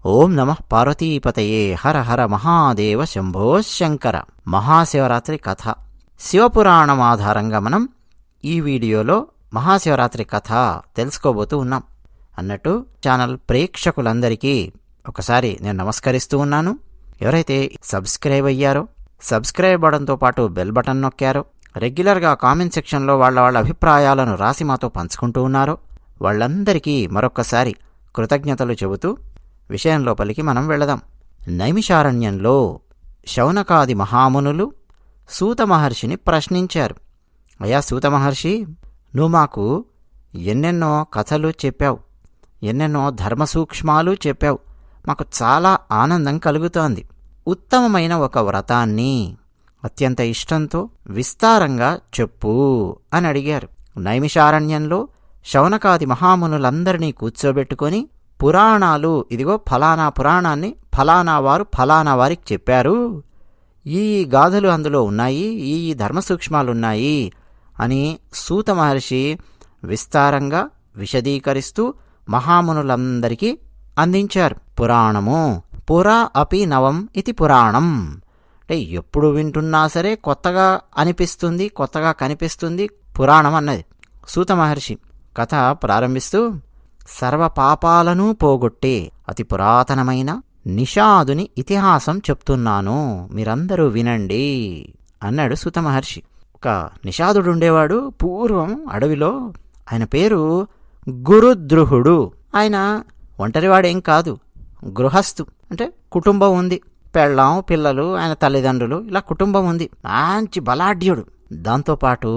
ఓం నమః పార్వతీపతయే హర హర మహాదేవ శంభో శంకర. మహాశివరాత్రి కథ. శివపురాణం ఆధారంగా మనం ఈ వీడియోలో మహాశివరాత్రి కథ తెలుసుకోబోతూ ఉన్నాం. అన్నట్టు ఛానల్ ప్రేక్షకులందరికీ ఒకసారి నేను నమస్కరిస్తూ ఉన్నాను. ఎవరైతే సబ్స్క్రైబ్ అయ్యారో, సబ్స్క్రైబ్ అవ్వడంతో పాటు బెల్ బటన్ నొక్కారో, రెగ్యులర్గా కామెంట్ సెక్షన్లో వాళ్ళ అభిప్రాయాలను రాసి మాతో పంచుకుంటూ ఉన్నారో వాళ్ళందరికీ మరొక్కసారి కృతజ్ఞతలు చెబుతూ విషయం లోపలికి మనం వెళదాం. నైమిషారణ్యంలో శౌనకాది మహామునులు సూత మహర్షిని ప్రశ్నించారు. అయ్యా సూత మహర్షి, నువ్వు మాకు ఎన్నెన్నో కథలు చెప్పావు, ఎన్నెన్నో ధర్మసూక్ష్మాలు చెప్పావు, మాకు చాలా ఆనందం కలుగుతోంది. ఉత్తమమైన ఒక వ్రతాన్ని అత్యంత ఇష్టంతో విస్తారంగా చెప్పు అని అడిగారు. నైమిషారణ్యంలో శౌనకాది మహామునులందరినీ కూర్చోబెట్టుకొని పురాణాలు, ఇదిగో ఫలానా పురాణాన్ని ఫలానా వారు ఫలానా వారికి చెప్పారు, ఈ గాథలు అందులో ఉన్నాయి, ఈ ధర్మసూక్ష్మాలున్నాయి అని సూత మహర్షి విస్తారంగా విశదీకరిస్తూ మహామునులందరికీ అందించారు. పురాణము పురా అపి నవం ఇది పురాణం అంటే ఎప్పుడు వింటున్నా సరే కొత్తగా అనిపిస్తుంది, కొత్తగా కనిపిస్తుంది పురాణం అన్నది. సూత మహర్షి కథ ప్రారంభిస్తూ, సర్వ పాపాలను పోగొట్టే అతి పురాతనమైన నిషాదుని ఇతిహాసం చెప్తున్నాను, మీరందరూ వినండి అన్నాడు సూత మహర్షి. ఒక నిషాదుడుండేవాడు పూర్వం అడవిలో. ఆయన పేరు గురుద్రుహుడు. ఆయన ఒంటరివాడేం కాదు, గృహస్థు అంటే కుటుంబం ఉంది, పెళ్ళాం పిల్లలు, ఆయన తల్లిదండ్రులు, ఇలా కుటుంబం ఉంది. మంచి బలాఢ్యుడు, దాంతోపాటు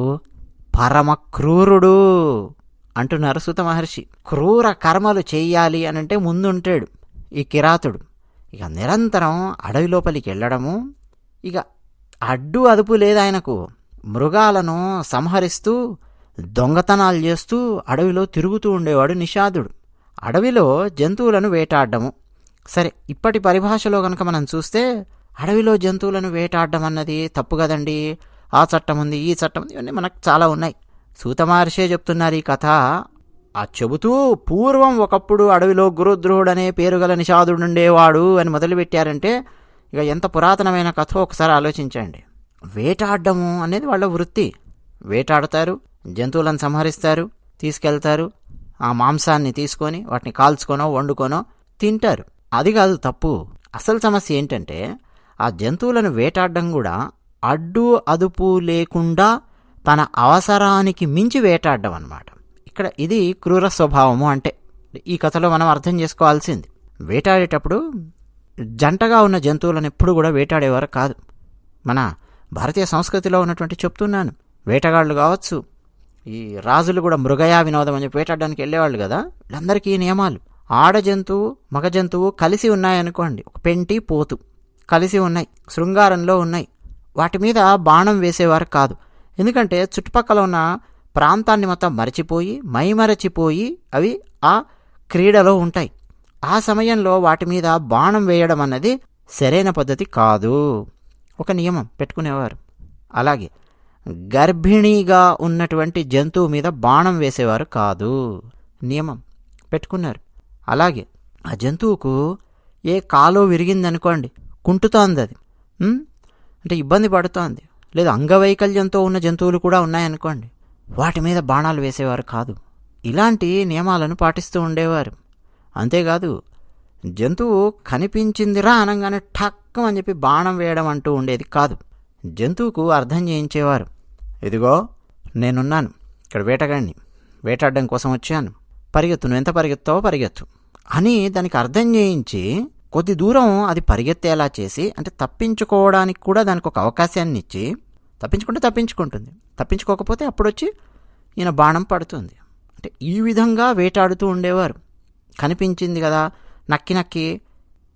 పరమ క్రూరుడు అంటున్నారు సూత మహర్షి. క్రూర కర్మలు చెయ్యాలి అనంటే ముందుంటాడు ఈ కిరాతుడు. ఇక నిరంతరం అడవి లోపలికి వెళ్ళడము, ఇక అడ్డు అదుపు లేదు ఆయనకు. మృగాలను సంహరిస్తూ దొంగతనాలు చేస్తూ అడవిలో తిరుగుతూ ఉండేవాడు నిషాదుడు. అడవిలో జంతువులను వేటాడము. సరే, ఇప్పటి పరిభాషలో కనుక మనం చూస్తే అడవిలో జంతువులను వేటాడడం అన్నది తప్పు కదండి. ఆ చట్టం ఉంది, ఈ చట్టం ఉంది, ఇవన్నీ మనకు చాలా ఉన్నాయి. సూత మహర్షే చెప్తున్నారు ఈ కథ. ఆ చెబుతూ పూర్వం ఒకప్పుడు అడవిలో గురుద్రుహుడు అనే పేరు గల నిషాదుడుండేవాడు అని మొదలుపెట్టారంటే ఇక ఎంత పురాతనమైన కథ ఒకసారి ఆలోచించండి. వేటాడము అనేది వాళ్ళ వృత్తి. వేటాడతారు, జంతువులను సంహరిస్తారు, తీసుకెళ్తారు, ఆ మాంసాన్ని తీసుకొని వాటిని కాల్చుకొనో వండుకొనో తింటారు. అది కాదు తప్పు. అసలు సమస్య ఏంటంటే ఆ జంతువులను వేటాడడం కూడా అడ్డు అదుపు లేకుండా తన అవసరానికి మించి వేటాడడం అన్నమాట. ఇక్కడ ఇది క్రూర స్వభావము. అంటే ఈ కథలో మనం అర్థం చేసుకోవాల్సింది, వేటాడేటప్పుడు జంటగా ఉన్న జంతువులను ఎప్పుడు కూడా వేటాడేవారు కాదు. మన భారతీయ సంస్కృతిలో ఉన్నటువంటి చెప్తున్నాను. వేటగాళ్ళు కావచ్చు, ఈ రాజులు కూడా మృగయా వినోదం అని చెప్పి వేటాడడానికి వెళ్ళేవాళ్ళు కదా. వీళ్ళందరికీ నియమాలు. ఆడ జంతువు మగ జంతువు కలిసి ఉన్నాయనుకోండి, ఒక పెంటి పోతు కలిసి ఉన్నాయి, శృంగారంలో ఉన్నాయి, వాటి మీద బాణం వేసేవారు కాదు. ఎందుకంటే చుట్టుపక్కల ఉన్న ప్రాంతాన్ని మొత్తం మరచిపోయి మైమరచిపోయి అవి ఆ క్రీడలో ఉంటాయి. ఆ సమయంలో వాటి మీద బాణం వేయడం అన్నది సరైన పద్ధతి కాదు. ఒక నియమం పెట్టుకునేవారు. అలాగే గర్భిణీగా ఉన్నటువంటి జంతువు మీద బాణం వేసేవారు కాదు, నియమం పెట్టుకున్నారు. అలాగే ఆ జంతువుకు ఏ కాలో విరిగిందనుకోండి, కుంటుతోంది, అది అంటే ఇబ్బంది పడుతోంది, లేదా అంగవైకల్యంతో ఉన్న జంతువులు కూడా ఉన్నాయనుకోండి, వాటి మీద బాణాలు వేసేవారు కాదు. ఇలాంటి నియమాలను పాటిస్తూ ఉండేవారు. అంతేకాదు, జంతువు కనిపించిందిరా అనగానే ఠక్ అని చెప్పి బాణం వేయడం అంటూ ఉండేది కాదు. జంతువుకు అర్థం చేయించేవారు. ఇదిగో నేనున్నాను, ఇక్కడ వేటగాడిని, వేటాడడం కోసం వచ్చాను, పరిగెత్తు, నువ్వు ఎంత పరిగెత్తావో పరిగెత్తు అని దానికి అర్థం చేయించి కొద్ది దూరం అది పరిగెత్తేలా చేసి, అంటే తప్పించుకోవడానికి కూడా దానికి ఒక అవకాశాన్ని ఇచ్చి, తప్పించుకుంటే తప్పించుకుంటుంది, తప్పించుకోకపోతే అప్పుడొచ్చి ఈయన బాణం పడుతుంది. అంటే ఈ విధంగా వేటాడుతూ ఉండేవారు. కనిపించింది కదా నక్కి నక్కి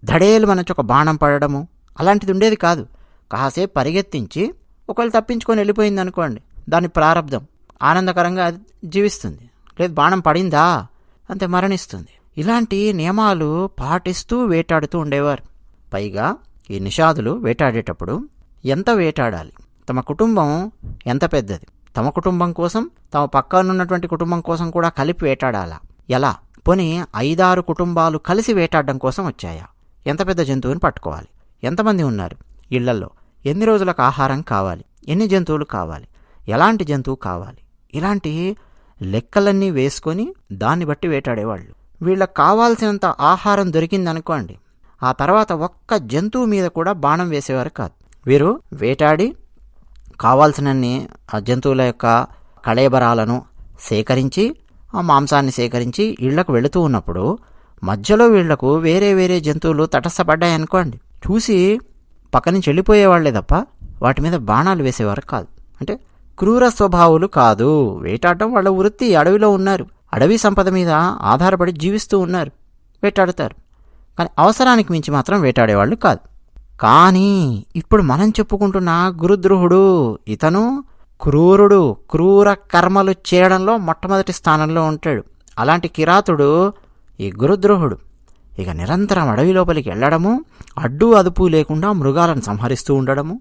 ధడేలు మనకి ఒక బాణం పడడము అలాంటిది ఉండేది కాదు. కాసేపు పరిగెత్తించి ఒకవేళ తప్పించుకొని వెళ్ళిపోయింది అనుకోండి, దాని ప్రారంధం ఆనందకరంగా జీవిస్తుంది. లేదు బాణం పడిందా అంతే మరణిస్తుంది. ఇలాంటి నియమాలు పాటిస్తూ వేటాడుతూ ఉండేవారు. పైగా ఈ నిషాదులు వేటాడేటప్పుడు ఎంత వేటాడాలి, తమ కుటుంబం ఎంత పెద్దది, తమ కుటుంబం కోసం తమ పక్కనున్నటువంటి కుటుంబం కోసం కూడా కలిపి వేటాడాలా, ఎలా పోనీ 5-6 కుటుంబాలు కలిసి వేటాడడం కోసం వచ్చాయా? ఎంత పెద్ద జంతువుని పట్టుకోవాలి? ఎంతమంది ఉన్నారు ఇళ్లల్లో? ఎన్ని రోజులకు ఆహారం కావాలి? ఎన్ని జంతువులు కావాలి? ఎలాంటి జంతువు కావాలి? ఇలాంటి లెక్కలన్నీ వేసుకొని దాన్ని బట్టి వేటాడేవాళ్ళు. వీళ్ళకి కావాల్సినంత ఆహారం దొరికిందనుకోండి, ఆ తర్వాత ఒక్క జంతువు మీద కూడా బాణం వేసేవారు కాదు. వీరు వేటాడి కావాల్సినన్ని ఆ జంతువుల యొక్క కళేబరాలను సేకరించి, ఆ మాంసాన్ని సేకరించి ఇళ్లకు వెళుతూ ఉన్నప్పుడు మధ్యలో వీళ్లకు వేరే వేరే జంతువులు తటస్థపడ్డాయనుకోండి, చూసి పక్క నుంచి వెళ్ళిపోయేవాళ్లే తప్ప వాటి మీద బాణాలు వేసేవారు కాదు. అంటే క్రూర స్వభావులు కాదు. వేటాడటం వాళ్ళ వృత్తి. అడవిలో ఉన్నారు, అడవి సంపద మీద ఆధారపడి జీవిస్తూ ఉన్నారు, వేటాడుతారు. కానీ అవసరానికి మించి మాత్రం వేటాడేవాళ్ళు కాదు. కానీ ఇప్పుడు మనం చెప్పుకుంటున్న గురుద్రోహుడు, ఇతను క్రూరుడు, క్రూర కర్మలు చేయడంలో మొట్టమొదటి స్థానంలో ఉంటాడు. అలాంటి కిరాతుడు ఈ గురుద్రోహుడు. ఇక నిరంతరం అడవి లోపలికి వెళ్ళడము, అడ్డు అదుపు లేకుండా మృగాలను సంహరిస్తూ ఉండడము,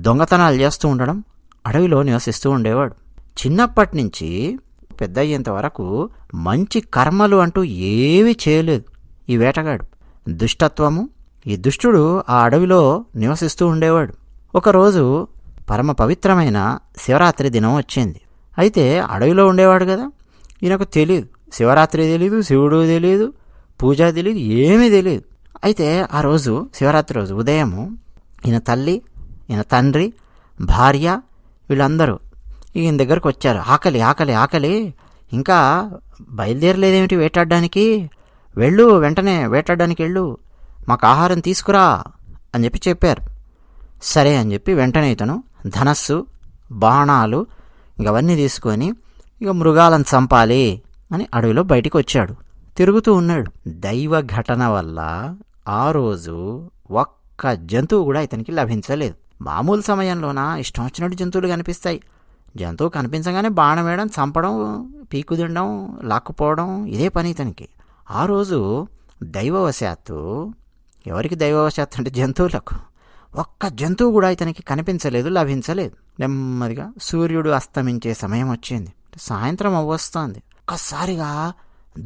దొంగతనాలు చేస్తూ ఉండడం, అడవిలో నివసిస్తూ ఉండేవాడు. చిన్నప్పటి నుంచి పెద్ద అయ్యేంత వరకు మంచి కర్మలు అంటూ ఏవీ చేయలేదు ఈ వేటగాడు. దుష్టత్వము, ఈ దుష్టుడు ఆ అడవిలో నివసిస్తూ ఉండేవాడు. ఒకరోజు పరమ పవిత్రమైన శివరాత్రి దినం వచ్చింది. అయితే అడవిలో ఉండేవాడు కదా, ఈయనకు తెలియదు, శివరాత్రి తెలియదు, శివుడు తెలియదు, పూజ తెలియదు, ఏమీ తెలియదు. అయితే ఆ రోజు శివరాత్రి రోజు ఉదయము ఈయన తల్లి, ఈయన తండ్రి, భార్య వీళ్ళందరూ ఈయన దగ్గరకు వచ్చారు. ఆకలి ఆకలి ఆకలి, ఇంకా బయలుదేరలేదేమిటి వేటాడడానికి? వెళ్ళు, వెంటనే వేటాడడానికి వెళ్ళు, మాకు ఆహారం తీసుకురా అని చెప్పారు. సరే అని చెప్పి వెంటనే ఇతను ధనస్సు, బాణాలు అవన్నీ తీసుకొని ఇక మృగాలను చంపాలి అని అడవిలో బయటికి వచ్చాడు. తిరుగుతూ ఉన్నాడు. దైవ ఘటన వల్ల ఆ రోజు ఒక్క జంతువు కూడా ఇతనికి లభించలేదు. మామూలు సమయంలోన ఇష్టం వచ్చినట్టు జంతువులు కనిపిస్తాయి. జంతువు కనిపించగానే బాణం వేయడం, చంపడం, పీకు తినడం, లాక్కుపోవడం, ఇదే పని ఇతనికి. ఆ రోజు దైవవశాత్తు, ఎవరికి దైవవశాత్తు అంటే జంతువులకు, ఒక్క జంతువు కూడా ఇతనికి కనిపించలేదు, లభించలేదు. నెమ్మదిగా సూర్యుడు అస్తమించే సమయం వచ్చింది. సాయంత్రం అవ్వొస్తోంది. ఒక్కసారిగా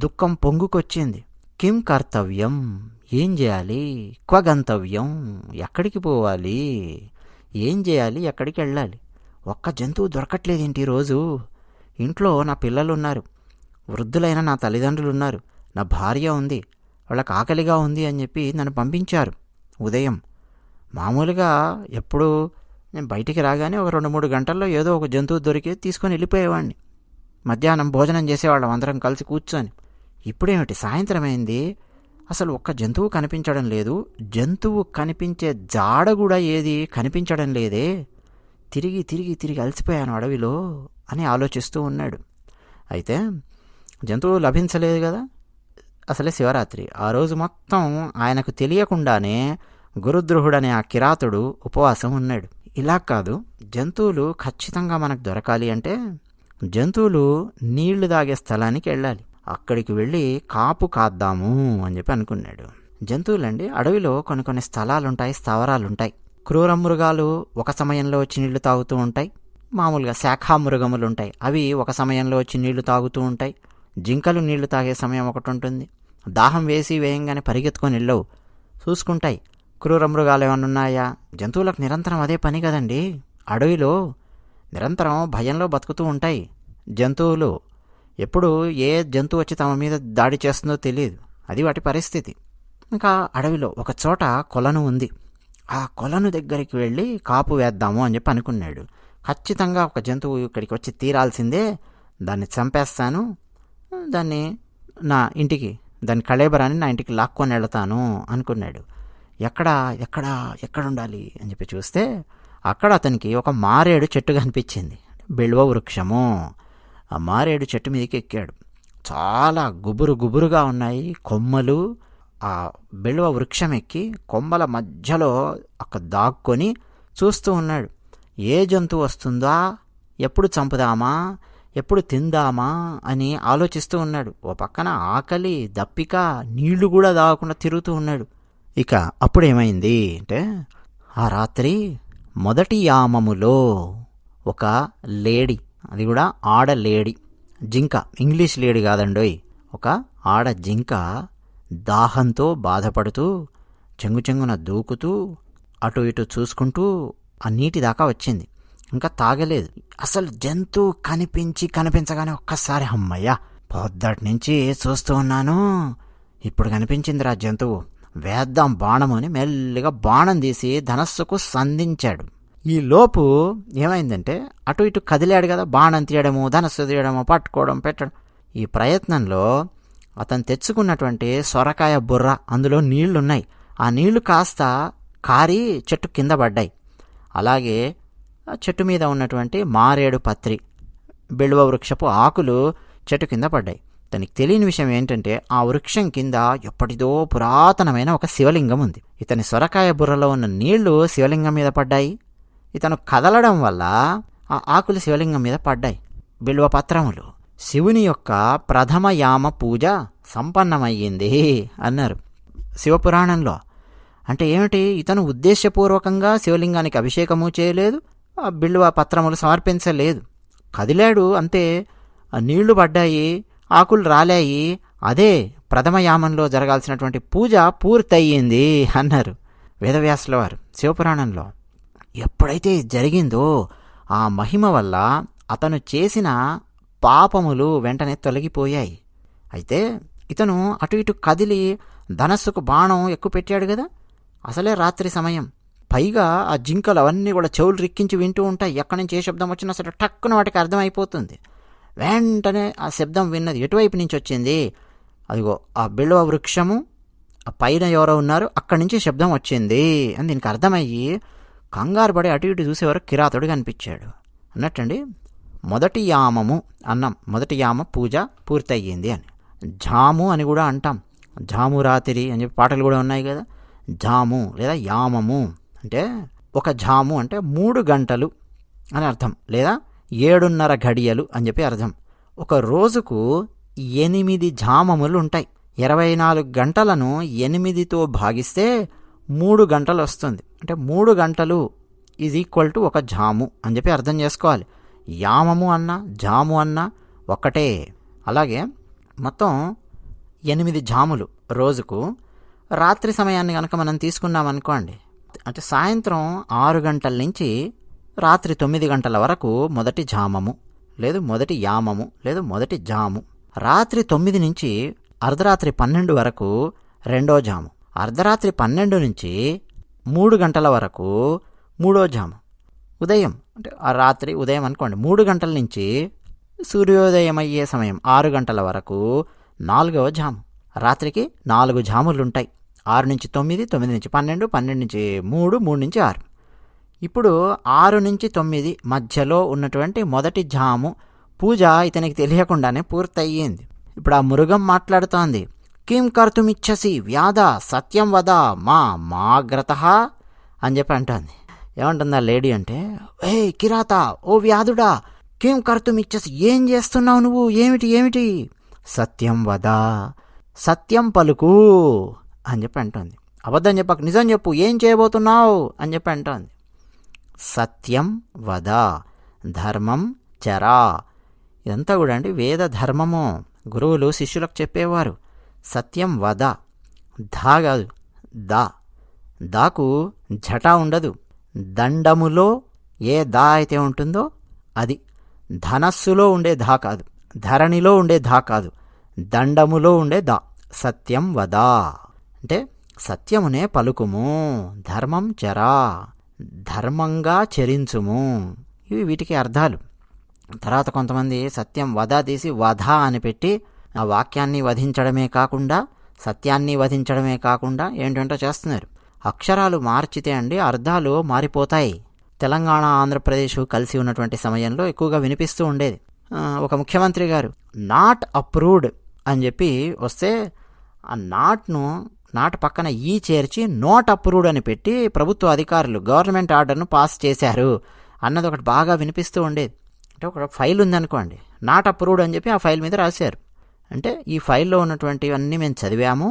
దుఃఖం పొంగుకొచ్చింది. కిం కర్తవ్యం, ఏం చేయాలి? క్వ గంతవ్యం, ఎక్కడికి పోవాలి? ఏం చేయాలి? ఎక్కడికి వెళ్ళాలి? ఒక్క జంతువు దొరకట్లేదేంటి ఈరోజు? ఇంట్లో నా పిల్లలు ఉన్నారు, వృద్ధులైన నా తల్లిదండ్రులు ఉన్నారు, నా భార్య ఉంది, వాళ్ళకి ఆకలిగా ఉంది అని చెప్పి నన్ను పంపించారు ఉదయం. మామూలుగా ఎప్పుడు నేను బయటికి రాగానే ఒక 2-3 గంటల్లో ఏదో ఒక జంతువు దొరికి తీసుకొని వెళ్ళిపోయేవాడిని. మధ్యాహ్నం భోజనం చేసేవాళ్ళం అందరం కలిసి కూర్చొని. ఇప్పుడేమిటి సాయంత్రం అయింది, అసలు ఒక్క జంతువు కనిపించడం లేదు, జంతువు కనిపించే జాడ కూడా ఏది కనిపించడం లేదే, తిరిగి తిరిగి తిరిగి అలసిపోయాను అడవిలో అని ఆలోచిస్తూ ఉన్నాడు. అయితే జంతువు లభించలేదు కదా, అసలే శివరాత్రి. ఆ రోజు మొత్తం ఆయనకు తెలియకుండానే గురుద్రోహుడనే ఆ కిరాతుడు ఉపవాసం ఉన్నాడు. ఇలా కాదు, జంతువులు ఖచ్చితంగా మనకు దొరకాలి అంటే జంతువులు నీళ్లు తాగే స్థలానికి వెళ్ళాలి. అక్కడికి వెళ్ళి కాపు కాద్దాము అని చెప్పి అనుకున్నాడు. జంతువులండి అడవిలో కొన్ని స్థలాలుంటాయి, స్థావరాలుంటాయి. క్రూర మృగాలు ఒక సమయంలో వచ్చి నీళ్లు తాగుతూ ఉంటాయి. మామూలుగా శాఖామృగములు ఉంటాయి, అవి ఒక సమయంలో వచ్చి నీళ్లు తాగుతూ ఉంటాయి. జింకలు నీళ్లు తాగే సమయం ఒకటి ఉంటుంది. దాహం వేయంగానే పరిగెత్తుకొని వెళ్ళవు, చూసుకుంటాయి. క్రూర మృగాలు ఏమన్నా ఉన్నాయా? జంతువులకు నిరంతరం అదే పని కదండి. అడవిలో నిరంతరం భయంలో బతుకుతూ ఉంటాయి జంతువులు. ఎప్పుడు ఏ జంతువు వచ్చి తమ మీద దాడి చేస్తుందో తెలియదు, అది వాటి పరిస్థితి. ఇంకా అడవిలో ఒక చోట కొలను ఉంది. ఆ కొలను దగ్గరికి వెళ్ళి కాపు వేద్దాము అని చెప్పి అనుకున్నాడు. ఖచ్చితంగా ఒక జంతువు ఇక్కడికి వచ్చి తీరాల్సిందే, దాన్ని చంపేస్తాను, దాన్ని నా ఇంటికి, దాని కళేబరాన్ని నా ఇంటికి లాక్కొని వెళతాను అనుకున్నాడు. ఎక్కడ ఉండాలి అని చెప్పి చూస్తే అక్కడ అతనికి ఒక మారేడు చెట్టు కనిపించింది, బిల్వ వృక్షము. ఆ మారేడు చెట్టు మీదకి ఎక్కాడు. చాలా గుబురుగా ఉన్నాయి కొమ్మలు. ఆ బిల్వ వృక్షం ఎక్కి కొమ్మల మధ్యలో అక్కడ దాక్కొని చూస్తూ ఉన్నాడు. ఏ జంతువు వస్తుందా, ఎప్పుడు చంపుదామా, ఎప్పుడు తిందామా అని ఆలోచిస్తూ ఉన్నాడు. ఓ పక్కన ఆకలి, దప్పిక, నీళ్లు కూడా తాగకుండా తిరుగుతూ ఉన్నాడు. ఇక అప్పుడేమైంది అంటే, ఆ రాత్రి మొదటి యామములో ఒక లేడీ, అది కూడా ఆడ లేడీ, జింక, ఇంగ్లీష్ లేడీ కాదండోయ్, ఒక ఆడ జింక దాహంతో బాధపడుతూ చెంగున దూకుతూ అటు ఇటు చూసుకుంటూ ఆ నీటి దాకా వచ్చింది. ఇంకా తాగలేదు. అసలు జంతువు కనిపించగానే ఒక్కసారి అమ్మయ్యా, పొద్దటి నుంచి చూస్తూ ఉన్నాను, ఇప్పుడు కనిపించిందిరా జంతువు, వేద్దాం బాణము అని మెల్లిగా బాణం తీసి ధనస్సుకు సంధించాడు. ఈ లోపు ఏమైందంటే అటు ఇటు కదిలాడు కదా, బాణం తీయడము, ధనస్సు తీయడము, పట్టుకోవడం, పెట్టడం. ఈ ప్రయత్నంలో అతను తెచ్చుకున్నటువంటి సొరకాయ బుర్ర, అందులో నీళ్లున్నాయి. ఆ నీళ్లు కాస్త కారి చెట్టు కింద పడ్డాయి. అలాగే చెట్టు మీద ఉన్నటువంటి మారేడు పత్రి, బెళువ వృక్షపు ఆకులు చెట్టు కింద పడ్డాయి. తనకి తెలియని విషయం ఏంటంటే ఆ వృక్షం కింద ఎప్పటిదో పురాతనమైన ఒక శివలింగం ఉంది. ఇతని సొరకాయ బుర్రలో ఉన్న నీళ్లు శివలింగం మీద పడ్డాయి. ఇతను కదలడం వల్ల ఆ ఆకులు శివలింగం మీద పడ్డాయి. బిల్వ పత్రములు. శివుని యొక్క ప్రథమ యామ పూజ సంపన్నమయ్యింది అన్నారు శివపురాణంలో. అంటే ఏమిటి? ఇతను ఉద్దేశపూర్వకంగా శివలింగానికి అభిషేకము చేయలేదు, ఆ బిల్వ పత్రములు సమర్పించలేదు. కదిలాడు అంతే, నీళ్లు పడ్డాయి, ఆకులు రాలాయి. అదే ప్రథమయామంలో జరగాల్సినటువంటి పూజ పూర్తయింది అన్నారు వేదవ్యాసుల వారు శివపురాణంలో. ఎప్పుడైతే జరిగిందో ఆ మహిమ వల్ల అతను చేసిన పాపములు వెంటనే తొలగిపోయాయి. అయితే ఇతను అటు ఇటు కదిలి ధనస్సుకు బాణం ఎక్కువ పెట్టాడు కదా, అసలే రాత్రి సమయం. పైగా ఆ జింకలు అవన్నీ కూడా చెవులు రిక్కించి వింటూ ఉంటాయి. ఎక్కడి నుంచి ఏ శబ్దం వచ్చినా సరే టక్కున వాటికి అర్థమైపోతుంది. వెంటనే ఆ శబ్దం విన్నది ఎటువైపు నుంచి వచ్చింది, అదిగో ఆ బిల్వ వృక్షము ఆ పైన ఎవరో ఉన్నారు, అక్కడి నుంచి శబ్దం వచ్చింది అని దీనికి అర్థమయ్యి కంగారు పడి అటు ఇటు చూసేవారు కిరాతుడు కనిపించాడు అన్నట్టండి. మొదటి యామము అన్నాం, మొదటి యామ పూజ పూర్తయ్యింది అని. జాము అని కూడా అంటాం, జాము రాత్రి అని చెప్పి పాటలు కూడా ఉన్నాయి కదా. జాము లేదా యామము అంటే ఒక జాము అంటే 3 గంటలు అని అర్థం, లేదా 7:30 గడియలు అని చెప్పి అర్థం. ఒక రోజుకు 8 జామములు ఉంటాయి. 24 గంటలను 8తో భాగిస్తే 3 గంటలు వస్తుంది. అంటే 3 గంటలు ఈజ్ ఈక్వల్ టు ఒక జాము అని చెప్పి అర్థం చేసుకోవాలి. యామము అన్నా జాము అన్నా ఒక్కటే. అలాగే మొత్తం 8 జాములు రోజుకు. రాత్రి సమయాన్ని కనుక మనం తీసుకున్నామనుకోండి, అంటే సాయంత్రం 6 గంటల నుంచి రాత్రి 9 గంటల వరకు మొదటి జామము, లేదు మొదటి యామము, లేదు మొదటి జాము. రాత్రి 9 నుంచి అర్ధరాత్రి 12 వరకు రెండో జాము. అర్ధరాత్రి 12 నుంచి 3 గంటల వరకు మూడో జాము. ఉదయం అంటే ఆ రాత్రి ఉదయం అనుకోండి, 3 గంటల నుంచి సూర్యోదయం అయ్యే సమయం 6 గంటల వరకు 4వ జాము. రాత్రికి 4 జాములుంటాయి. 6 నుంచి 9, 9 నుంచి 12, 12 నుంచి 3, 3 నుంచి 6. ఇప్పుడు 6 నుంచి 9 మధ్యలో ఉన్నటువంటి మొదటి జాము పూజ ఇతనికి తెలియకుండానే పూర్తయ్యింది. ఇప్పుడు ఆ మృగం మాట్లాడుతోంది. కిం కర్తుమిచ్చసి వ్యాధ సత్యం వద మాగ్రత అని చెప్పి అంటోంది. ఏమంటుందా లేడీ అంటే, ఏ కిరాత, ఓ వ్యాధుడా, కిం కర్తుమిచ్చసి, ఏం చేస్తున్నావు నువ్వు, ఏమిటి? సత్యం వద, సత్యం పలుకు అని చెప్పి అంటోంది. అబద్ధం చెప్పక నిజం చెప్పు, ఏం చేయబోతున్నావు అని చెప్పి అంటోంది. సత్యం వద, ధర్మం చరా. ఇదంతా కూడా అండి వేద ధర్మము. గురువులు శిష్యులకు చెప్పేవారు. సత్యం వద, ధా కాదు దా. దాకు జటా ఉండదు. దండములో ఏ దా అయితే ఉంటుందో అది. ధనస్సులో ఉండే ధా కాదు, ధరణిలో ఉండే ధా కాదు, దండములో ఉండే దా. సత్యం వద అంటే సత్యమునే పలుకుము, ధర్మం చరా, ధర్మంగా చరించుము. ఇవి వీటికి అర్థాలు. తర్వాత కొంతమంది సత్యం వద తీసి వధ అని పెట్టి ఆ వాక్యాన్ని వధించడమే కాకుండా సత్యాన్ని వధించడమే కాకుండా ఏంటంటో చేస్తున్నారు. అక్షరాలు మార్చితే అండి అర్థాలు మారిపోతాయి. తెలంగాణ ఆంధ్రప్రదేశ్ కలిసి ఉన్నటువంటి సమయంలో ఎక్కువగా వినిపిస్తూ ఉండేది. ఒక ముఖ్యమంత్రి గారు నాట్ అప్రూవ్డ్ అని చెప్పి వస్తే ఆ నాట్ పక్కన ఈ చేర్చి నోట్ అప్రూవ్డ్ అని పెట్టి ప్రభుత్వ అధికారులు గవర్నమెంట్ ఆర్డర్ను పాస్ చేశారు అన్నది ఒకటి బాగా వినిపిస్తూ ఉండేది. అంటే ఒక ఫైల్ ఉందనుకోండి, నాట్ అప్రూవ్డ్ అని చెప్పి ఆ ఫైల్ మీద రాశారు. అంటే ఈ ఫైల్లో ఉన్నటువంటివన్నీ మేము చదివాము,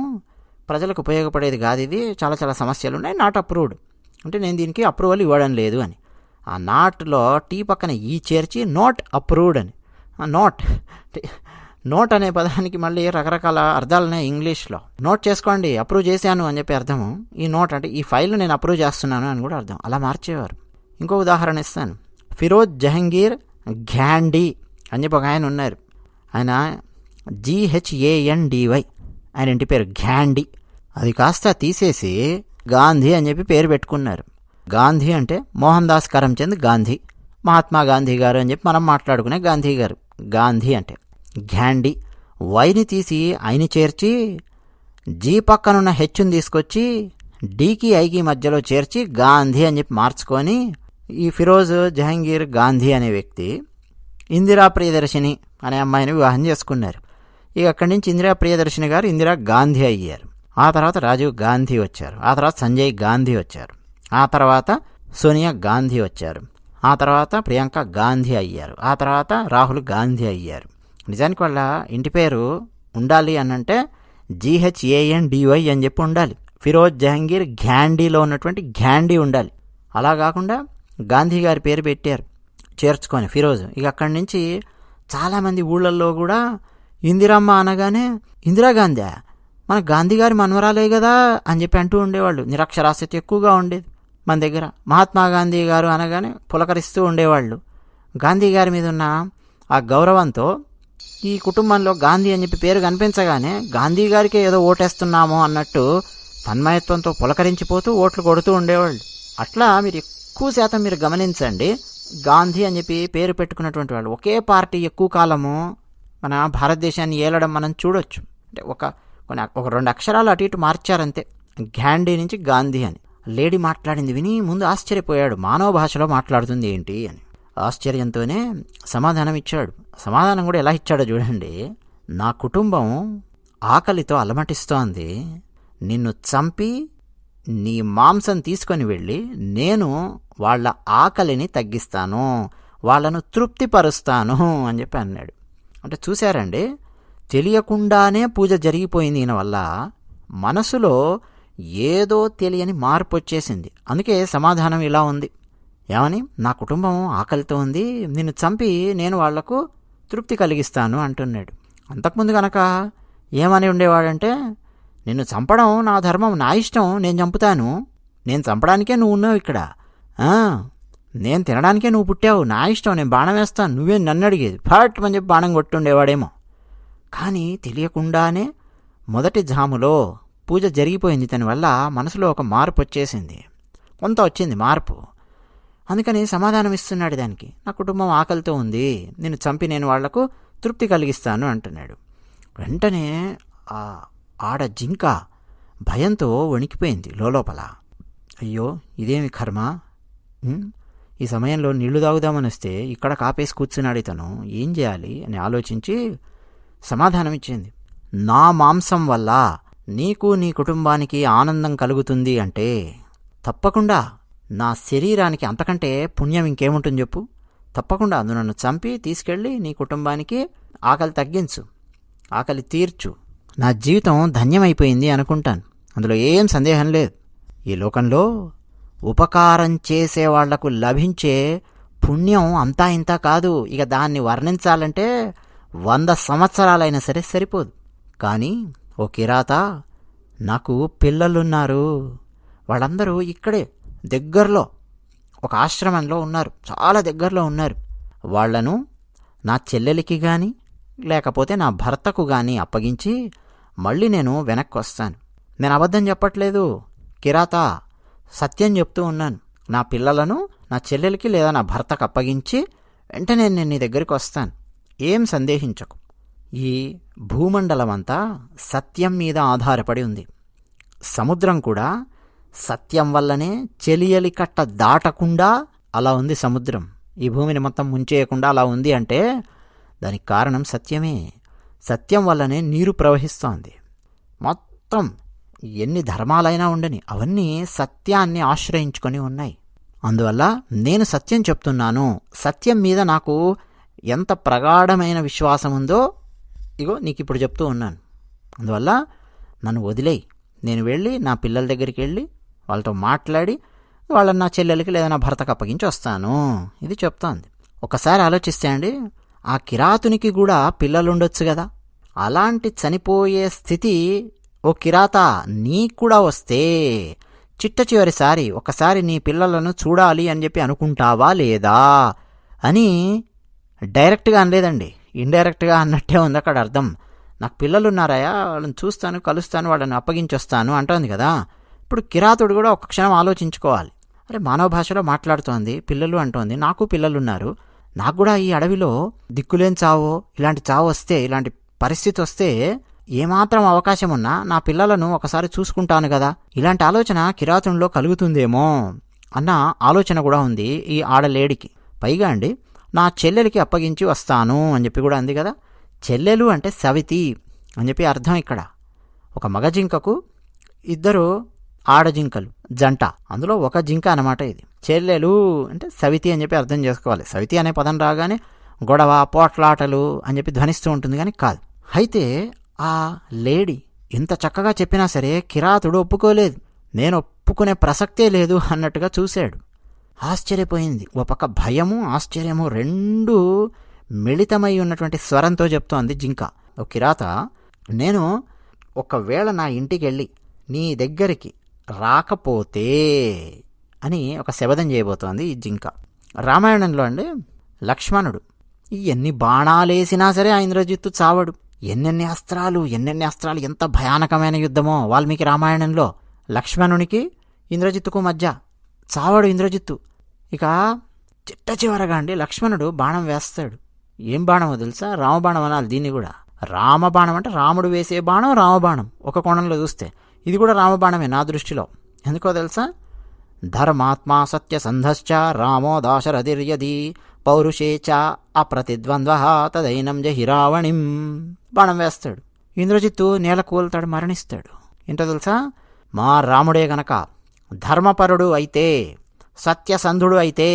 ప్రజలకు ఉపయోగపడేది కాదు, ఇది చాలా చాలా సమస్యలు ఉన్నాయి, నాట్ అప్రూవ్డ్ అంటే నేను దీనికి అప్రూవల్ ఇవ్వడం లేదు అని. ఆ నాట్లో టీ పక్కన ఈ చేర్చి నోట్ అప్రూవ్డ్ అని. నోట్ నోట్ అనే పదానికి మళ్ళీ రకరకాల అర్థాలున్నాయి ఇంగ్లీష్లో. నోట్ చేసుకోండి, అప్రూవ్ చేశాను అని చెప్పి అర్థము. ఈ నోట్ అంటే ఈ ఫైల్ను నేను అప్రూవ్ చేస్తున్నాను అని కూడా అర్థం. అలా మార్చేవారు. ఇంకో ఉదాహరణ ఇస్తాను. ఫిరోజ్ జహంగీర్ ఘాండీ అని చెప్పి ఒక ఆయన ఉన్నారు. ఆయన GHANDY ఆయన ఇంటి పేరు ఘాండీ. అది కాస్త తీసేసి గాంధీ అని చెప్పి పేరు పెట్టుకున్నారు. గాంధీ అంటే మోహన్ దాస్ కరమ్చంద్ గాంధీ, మహాత్మా గాంధీ గారు అని చెప్పి మనం మాట్లాడుకునే గాంధీ గారు. గాంధీ అంటే ఘాండీ. వైని తీసి ఐని చేర్చి జీ పక్కనున్న హెచ్ని తీసుకొచ్చి డీకి ఐకి మధ్యలో చేర్చి గాంధీ అని చెప్పి మార్చుకొని ఈ ఫిరోజ్ జహంగీర్ గాంధీ అనే వ్యక్తి ఇందిరా ప్రియదర్శిని అనే అమ్మాయిని వివాహం చేసుకున్నారు. ఇక అక్కడి నుంచి ఇందిరా ప్రియదర్శిని గారు ఇందిరా గాంధీ అయ్యారు. ఆ తర్వాత రాజీవ్ గాంధీ వచ్చారు. ఆ తర్వాత సంజయ్ గాంధీ వచ్చారు. ఆ తర్వాత సోనియా గాంధీ వచ్చారు. ఆ తర్వాత ప్రియాంక గాంధీ అయ్యారు. ఆ తర్వాత రాహుల్ గాంధీ అయ్యారు. నిజానికి వాళ్ళ ఇంటి పేరు ఉండాలి అనంటే GHANDY అని చెప్పి ఉండాలి. ఫిరోజ్ జహంగీర్ ఘాండీలో ఉన్నటువంటి ఘాండీ ఉండాలి. అలా కాకుండా గాంధీ గారి పేరు పెట్టారు చేర్చుకొని ఫిరోజ్. ఇక అక్కడి నుంచి చాలామంది ఊళ్ళల్లో కూడా ఇందిరమ్మ అనగానే ఇందిరాగాంధీ మన గాంధీ గారి మనవరాలే కదా అని చెప్పి అంటూ ఉండేవాళ్ళు. నిరక్షరాస్యత ఎక్కువగా ఉండేది మన దగ్గర. మహాత్మా గాంధీ గారు అనగానే పులకరిస్తూ ఉండేవాళ్ళు. గాంధీ గారి మీద ఉన్న ఆ గౌరవంతో ఈ కుటుంబంలో గాంధీ అని చెప్పి పేరు కనిపించగానే గాంధీ గారికే ఏదో ఓటేస్తున్నామో అన్నట్టు తన్మయత్వంతో పులకరించిపోతూ ఓట్లు కొడుతూ ఉండేవాళ్ళు. అట్లా మీరు ఎక్కువ శాతం మీరు గమనించండి, గాంధీ అని చెప్పి పేరు పెట్టుకున్నటువంటి వాళ్ళు ఒకే పార్టీ ఎక్కువ కాలము మన భారతదేశాన్ని ఏలడం మనం చూడొచ్చు. అంటే ఒక 2 అక్షరాలు అటు ఇటు మార్చారంతే, ఘాండీ నుంచి గాంధీ అని. లేడీ మాట్లాడింది విని ముందు ఆశ్చర్యపోయాడు, మానవ భాషలో మాట్లాడుతుంది ఏంటి అని. ఆశ్చర్యంతోనే సమాధానం ఇచ్చాడు. సమాధానం కూడా ఎలా ఇచ్చాడో చూడండి. నా కుటుంబం ఆకలితో అలమటిస్తోంది, నిన్ను చంపి నీ మాంసం తీసుకొని వెళ్ళి నేను వాళ్ళ ఆకలిని తగ్గిస్తాను, వాళ్ళను తృప్తిపరుస్తాను అని చెప్పి అన్నాడు. అంటే చూశారండి, తెలియకుండానే పూజ జరిగిపోయింది ఈయన వల్ల. మనసులో ఏదో తెలియని మార్పు వచ్చేసింది. అందుకే సమాధానం ఇలా ఉంది. ఏమని? నా కుటుంబం ఆకలితో ఉంది, నిన్ను చంపి నేను వాళ్లకు తృప్తి కలిగిస్తాను అంటున్నాడు. అంతకుముందు కనుక ఏమని ఉండేవాడంటే, నిన్ను చంపడం నా ధర్మం, నా ఇష్టం, నేను చంపుతాను, నేను చంపడానికే నువ్వు ఉన్నావు ఇక్కడ, నేను తినడానికే నువ్వు పుట్టావు, నా ఇష్టం, నేను బాణం వేస్తాను, నువ్వే నన్ను అడిగేది, ఫట్ అని చెప్పి బాణం కొట్టుండేవాడేమో. కానీ తెలియకుండానే మొదటి జాములో పూజ జరిగిపోయింది. దాని వల్ల మనసులో ఒక మార్పు వచ్చేసింది, కొంత వచ్చింది మార్పు. అందుకని సమాధానం ఇస్తున్నాడు దానికి. నా కుటుంబం ఆకలితో ఉంది, నిన్ను చంపి నేను వాళ్లకు తృప్తి కలిగిస్తాను అంటున్నాడు. వెంటనే ఆ ఆడ జింక భయంతో వణికిపోయింది లోపల. అయ్యో ఇదేమి కర్మ, ఈ సమయంలో నీళ్లు తాగుదామని వస్తే ఇక్కడ కాపేసి కూర్చున్నాడు ఇతను, ఏం చేయాలి అని ఆలోచించి సమాధానం ఇచ్చింది. నా మాంసం వల్ల నీకు నీ కుటుంబానికి ఆనందం కలుగుతుంది అంటే తప్పకుండా నా శరీరానికి అంతకంటే పుణ్యం ఇంకేముంటుంది చెప్పు. తప్పకుండా అది నన్ను చంపి తీసుకెళ్ళి నీ కుటుంబానికి ఆకలి తగ్గించు, ఆకలి తీర్చు, నా జీవితం ధన్యమైపోయింది అనుకుంటాను. అందులో ఏం సందేహం లేదు. ఈ లోకంలో ఉపకారం చేసే వాళ్లకు లభించే పుణ్యం అంతా ఇంత కాదు. ఇక దాన్ని వర్ణించాలంటే 100 సంవత్సరాలైనా సరే సరిపోదు. కానీ ఓ కిరాత, నాకు పిల్లలున్నారు, వాళ్ళందరూ ఇక్కడే దగ్గరలో ఒక ఆశ్రమంలో ఉన్నారు, చాలా దగ్గరలో ఉన్నారు. వాళ్లను నా చెల్లెలికి కానీ లేకపోతే నా భర్తకు కానీ అప్పగించి మళ్ళీ నేను వెనక్కి వస్తాను. నేను అబద్ధం చెప్పట్లేదు కిరాత, సత్యం చెప్తూ ఉన్నాను. నా పిల్లలను నా చెల్లెలికి లేదా నా భర్తకు అప్పగించి వెంటనే నేను నీ దగ్గరికి వస్తాను, ఏం సందేహించకు. ఈ భూమండలం అంతా సత్యం మీద ఆధారపడి ఉంది. సముద్రం కూడా సత్యం వల్లనే చెలియలి కట్ట దాటకుండా అలా ఉంది సముద్రం. ఈ భూమిని మొత్తం ముంచేయకుండా అలా ఉంది అంటే దానికి కారణం సత్యమే. సత్యం వల్లనే నీరు ప్రవహిస్తోంది. మొత్తం ఎన్ని ధర్మాలైనా ఉండని అవన్నీ సత్యాన్ని ఆశ్రయించుకొని ఉన్నాయి. అందువల్ల నేను సత్యం చెప్తున్నాను, సత్యం మీద నాకు ఎంత ప్రగాఢమైన విశ్వాసం ఉందో ఇగో నీకు ఇప్పుడు చెప్తూ ఉన్నాను. అందువల్ల నన్ను వదిలేయి, నేను వెళ్ళి నా పిల్లల దగ్గరికి వెళ్ళి వాళ్ళతో మాట్లాడి వాళ్ళని నా చెల్లెలకి లేదా నా భర్తకు అప్పగించి వస్తాను, ఇది చెప్తోంది. ఒకసారి ఆలోచిస్తే అండి, ఆ కిరాతునికి కూడా పిల్లలు ఉండొచ్చు కదా. అలాంటి చనిపోయే స్థితి ఓ కిరాత నీకు కూడా వస్తే చిట్ట చివరిసారి ఒకసారి నీ పిల్లలను చూడాలి అని చెప్పి అనుకుంటావా లేదా అని డైరెక్ట్గా అనలేదండి, ఇండైరెక్ట్గా అన్నట్టే ఉంది అక్కడ అర్థం. నాకు పిల్లలు ఉన్నారాయా, వాళ్ళని చూస్తాను, కలుస్తాను, వాళ్ళని అప్పగించొస్తాను అంటోంది కదా. ఇప్పుడు కిరాతుడు కూడా ఒక క్షణం ఆలోచించుకోవాలి. అరే మానవ భాషలో మాట్లాడుతోంది, పిల్లలు అంటోంది, నాకు పిల్లలున్నారు, నాకు కూడా ఈ అడవిలో దిక్కులేని చావో ఇలాంటి చావు వస్తే, ఇలాంటి పరిస్థితి వస్తే ఏమాత్రం అవకాశం ఉన్నా నా పిల్లలను ఒకసారి చూసుకుంటాను కదా, ఇలాంటి ఆలోచన కిరాతునిలో కలుగుతుందేమో అన్న ఆలోచన కూడా ఉంది ఈ ఆడలేడికి. పైగా అండి నా చెల్లెలికి అప్పగించి వస్తాను అని చెప్పి కూడా అంది కదా. చెల్లెలు అంటే సవితి అని చెప్పి అర్థం. ఇక్కడ ఒక మగ జింకకు ఇద్దరు ఆడజింకలు జంట, అందులో ఒక జింక అన్నమాట ఇది. చెల్లెలు అంటే సవితి అని చెప్పి అర్థం చేసుకోవాలి. సవితి అనే పదం రాగానే గొడవ, పోట్లాటలు అని చెప్పి ధ్వనిస్తూ ఉంటుంది కానీ కాదు. అయితే ఆ లేడీ ఇంత చక్కగా చెప్పినా సరే కిరాతుడు ఒప్పుకోలేదు. నేను ఒప్పుకునే ప్రసక్తే లేదు అన్నట్టుగా చూశాడు. ఆశ్చర్యపోయింది. ఒక పక్క భయము ఆశ్చర్యము రెండూ మిళితమై ఉన్నటువంటి స్వరంతో చెప్తోంది జింక. ఓ కిరాత, నేను ఒకవేళ నా ఇంటికి వెళ్ళి నీ దగ్గరికి రాకపోతే అని ఒక శబదం చేయబోతోంది ఈ జింక. రామాయణంలో అండి లక్ష్మణుడు ఎన్ని బాణాలేసినా సరే ఆ ఇంద్రజిత్తు చావడు. ఎన్నెన్ని అస్త్రాలు ఎంత భయానకమైన యుద్ధమో వాల్మీకి రామాయణంలో. లక్ష్మణునికి ఇంద్రజిత్తుకు మధ్య చావడు ఇంద్రజిత్తు. ఇక చిట్ట చివరగా అండి లక్ష్మణుడు బాణం వేస్తాడు. ఏం బాణమో తెలుసా? రామబాణం అనాలి దీన్ని కూడా. రామబాణం అంటే రాముడు వేసే బాణం రామబాణం. ఒక కోణంలో చూస్తే ఇది కూడా రామబాణమే నా దృష్టిలో. ఎందుకో తెలుసా? ధర్మాత్మా సత్యసంధశ్చ రామో దాశరథిర్యది పౌరుషే చ అప్రతిద్వంద్వ తదైనం జహి రావణిం. బాణం వేస్తాడు. ఇంద్రజిత్తు నేల కూలుతాడు, మరణిస్తాడు. ఏంటో తెలుసా? మా రాముడే గనక ధర్మపరుడు అయితే, సత్యసంధుడు అయితే,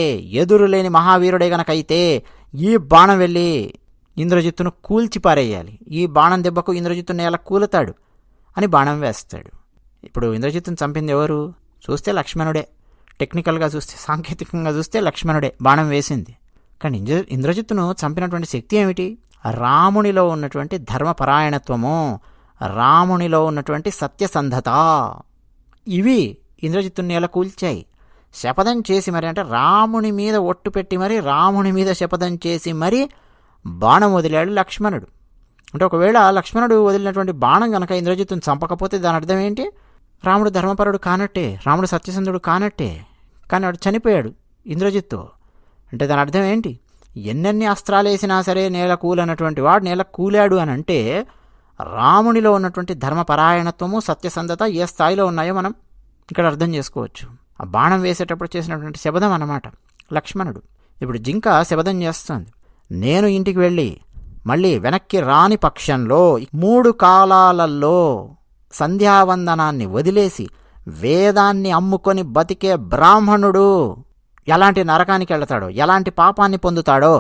ఎదురులేని మహావీరుడే గనక అయితే ఈ బాణం వెళ్ళి ఇంద్రజిత్తును కూల్చిపారేయాలి. ఈ బాణం దెబ్బకు ఇంద్రజిత్తు నేల కూలుతాడు అని బాణం వేస్తాడు. ఇప్పుడు ఇంద్రజిత్తును చంపింది ఎవరు? చూస్తే లక్ష్మణుడే. టెక్నికల్గా చూస్తే, సాంకేతికంగా చూస్తే లక్ష్మణుడే బాణం వేసింది. కానీ ఇంద్రజిత్తును చంపినటువంటి శక్తి ఏమిటి? రామునిలో ఉన్నటువంటి ధర్మపరాయణత్వము, రామునిలో ఉన్నటువంటి సత్యసంధత, ఇవి ఇంద్రజిత్తుని నేల కూల్చాయి. శపథం చేసి మరి, అంటే రాముని మీద ఒట్టు పెట్టి మరి, రాముని మీద శపథం చేసి మరి బాణం వదిలాడు లక్ష్మణుడు. అంటే ఒకవేళ లక్ష్మణుడు వదిలినటువంటి బాణం కనుక ఇంద్రజిత్తుని చంపకపోతే దాని అర్థం ఏంటి? రాముడు ధర్మపరుడు కానట్టే, రాముడు సత్యసంధుడు కానట్టే. కానీ వాడు చనిపోయాడు ఇంద్రజిత్తు. అంటే దాని అర్థం ఏంటి? ఎన్నెన్ని అస్త్రాలు వేసినా సరే నేల కూలన్నటువంటి వాడు నేల కూలాడు అని అంటే రామునిలో ఉన్నటువంటి ధర్మపరాయణత్వము, సత్యసంధత ఏ స్థాయిలో ఉన్నాయో మనం ఇక్కడ అర్థం చేసుకోవచ్చు. ఆ బాణం వేసేటప్పుడు చేసినటువంటి శబదం అన్నమాట లక్ష్మణుడు. ఇప్పుడు జింక శబదం చేస్తుంది. నేను ఇంటికి వెళ్ళి మళ్ళీ వెనక్కి రాని పక్షంలో 3 కాలాలలో సంధ్యావందనాన్ని వదిలేసి వేదాన్ని అమ్ముకొని బతికే బ్రాహ్మణుడు ఎలాంటి నరకానికి వెళతాడో, ఎలాంటి పాపాన్ని పొందుతాడో